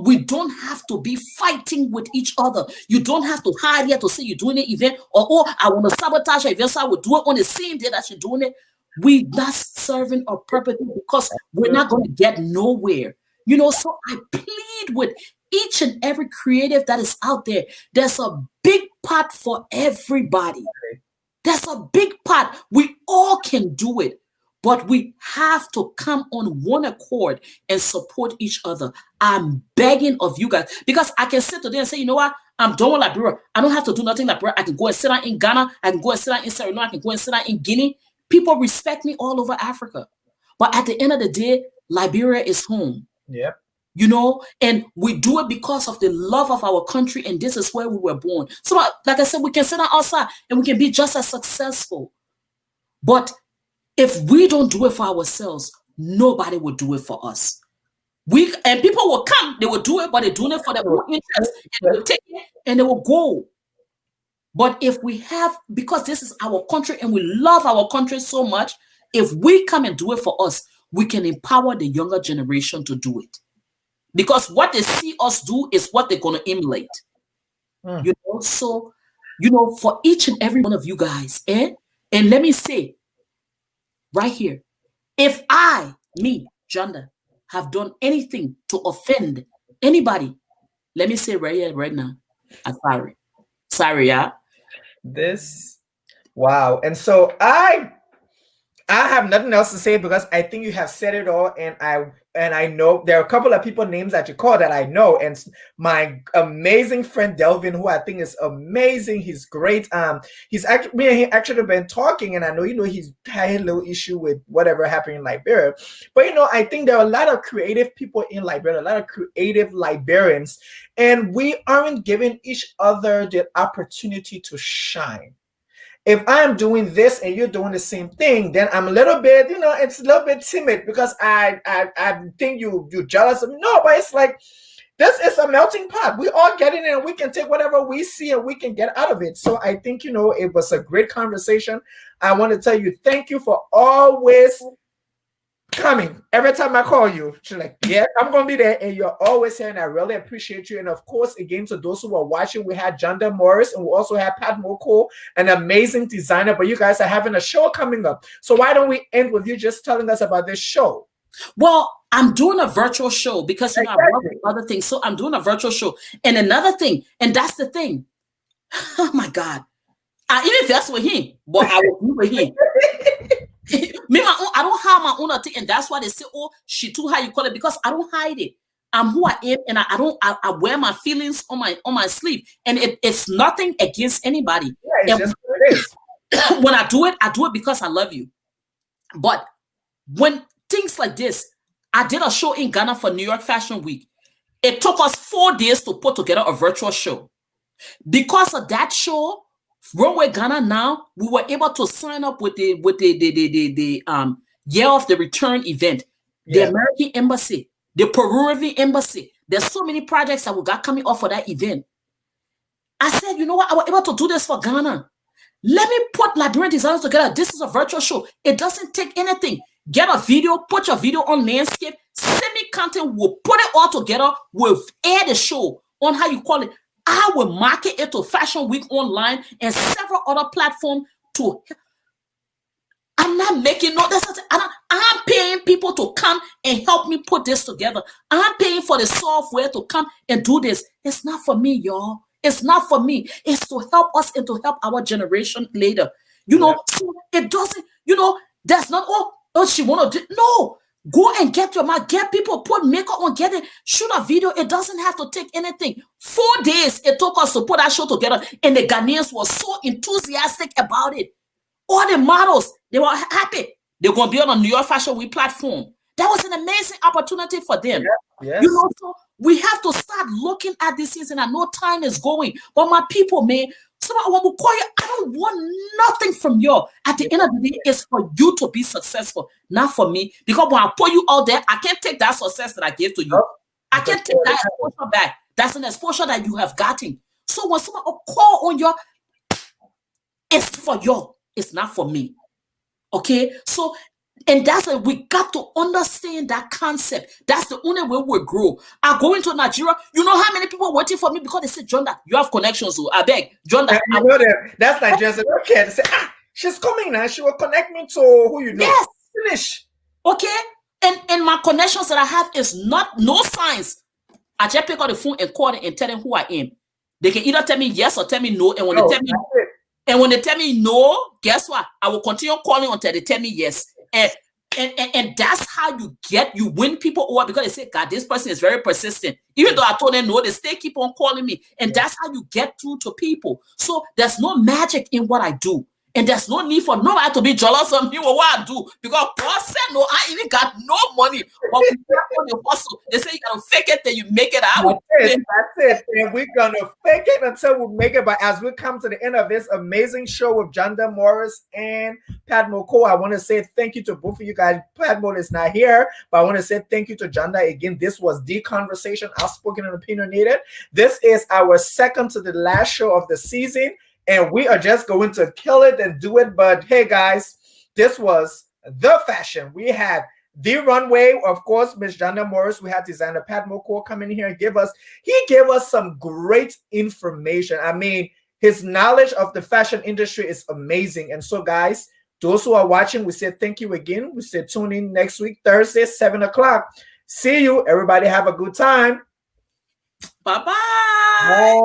we don't have to be fighting with each other. You don't have to hide here to say you're doing an event, or oh, I want to sabotage your event, so I will do it on the same day that you're doing it. We're not serving a purpose because we're not going to get nowhere. So I plead with each and every creative that is out there. There's a big pot for everybody. There's a big pot. We all can do it. But we have to come on one accord and support each other. I'm begging of you guys, because I can sit today and say, you know what? I'm done with Liberia. I don't have to do nothing Liberia. I can go and sit down in Ghana. I can go and sit down in Sierra Leone. I can go and sit down in Guinea. People respect me all over Africa. But at the end of the day, Liberia is home. Yep. And we do it because of the love of our country, and this is where we were born. So, like I said, we can sit down outside and we can be just as successful. But if we don't do it for ourselves, nobody will do it for us. And people will come, they will do it, but they're doing it for their own interest. And they will take it and they will go. But if we have, because this is our country and we love our country so much, if we come and do it for us, we can empower the younger generation to do it. Because what they see us do is what they're going to emulate. So, for each and every one of you guys, and let me say, right here, if Junda, have done anything to offend anybody, let me say right now, I'm sorry. Sorry, yeah. Wow. And so I have nothing else to say, because I think you have said it all, and I know there are a couple of people names that you call that I know, and my amazing friend Delvin, who I think is amazing. He's great. He actually been talking, and I know he's had a little issue with whatever happened in Liberia, but I think there are a lot of creative people in Liberia, a lot of creative Liberians, and we aren't giving each other the opportunity to shine. If I'm doing this and you're doing the same thing, then I'm a little bit, it's a little bit timid, because I think you're jealous of me. No, but it's like, this is a melting pot. We all get in it, and we can take whatever we see and we can get out of it. So I think, it was a great conversation. I want to tell you, thank you for always coming. Every time I call you, she's like, yeah, I'm going to be there. And you're always here, and I really appreciate you. And of course, again, to those who are watching, we had Junda Morris, and we also have Pat Moko, an amazing designer. But you guys are having a show coming up. So why don't we end with you just telling us about this show? Well, I'm doing a virtual show because I work with other things. So I'm doing a virtual show. And another thing, and that's the thing. Oh my God. I even that's with him, but I will be with him. I don't have my own thing, and that's why they say, "Oh, she too high." You call it, because I don't hide it. I'm who I am, and I wear my feelings on my sleeve, and it's nothing against anybody. Yeah, it's just what it is. When I do it because I love you. But when things like this, I did a show in Ghana for New York Fashion Week. It took us 4 days to put together a virtual show. Because of that show, Runway Ghana now, we were able to sign up with the Year of the Return event, the American Embassy, the Peruvian Embassy. There's so many projects that we got coming off for that event. I said, you know what? I was able to do this for Ghana. Let me put Liberian designers together. This is a virtual show. It doesn't take anything. Get a video, put your video on Landscape, send me content, we'll put it all together, we'll air the show on how you call it. I will market it to Fashion Week Online and several other platforms to. I'm not making I'm paying people to come and help me put this together. I'm paying for the software to come and do this. It's not for me, y'all. It's not for me. It's to help us and to help our generation later. So it doesn't, that's not, she want to do. No. Go and get your man, get people, put makeup on, get it, shoot a video. It doesn't have to take anything. 4 days it took us to put that show together, and the Ghanaians were so enthusiastic about it. All the models, they were happy. They're going to be on a New York Fashion Week platform. That was an amazing opportunity for them. Yes. So we have to start looking at this season. I know time is going, but my people, man, somebody want to call you. I don't want nothing from you. At the end of the day, it's for you to be successful, not for me. Because when I put you out there, I can't take that success that I gave to you. I can't take that exposure back. That's an exposure that you have gotten. So when someone will call on you, it's for you. It's not for me. Okay? So And that's why we got to understand that concept. That's the only way we grow. I go into Nigeria, you know how many people are waiting for me because they say, Junda, you have connections. So I beg, Junda. You know that that's like just okay. They say, she's coming now. She will connect me to who you know. Yes. Finish. Okay. And my connections that I have is not no signs. I just pick up the phone and call them and tell them who I am. They can either tell me yes or tell me no. And when they tell me no, guess what? I will continue calling until they tell me yes. And that's how you win people over, because they say, God, this person is very persistent. Even though I told them no, they still keep on calling me. And that's how you get through to people. So there's no magic in what I do. And there's no need for nobody to be jealous of me or what I do. Because God said no, I even got no money. But we on the hustle. They say you gotta fake it till you make it out. That's it. And we're gonna fake it until we make it. But as we come to the end of this amazing show with Junda Morris and Padmo Cole, I want to say thank you to both of you guys. Padmo is not here, but I want to say thank you to Junda again. This was The Conversation, Outspoken and Opinionated. This is our second to the last show of the season. And we are just going to kill it and do it. But hey, guys, this was the fashion. We had the runway, of course, Ms. Junda Morris. We had designer Padmo Cole come in here and he gave us some great information. I mean, his knowledge of the fashion industry is amazing. And so, guys, those who are watching, we say thank you again. We say tune in next week, Thursday, 7 o'clock. See you. Everybody have a good time. Bye-bye. Bye.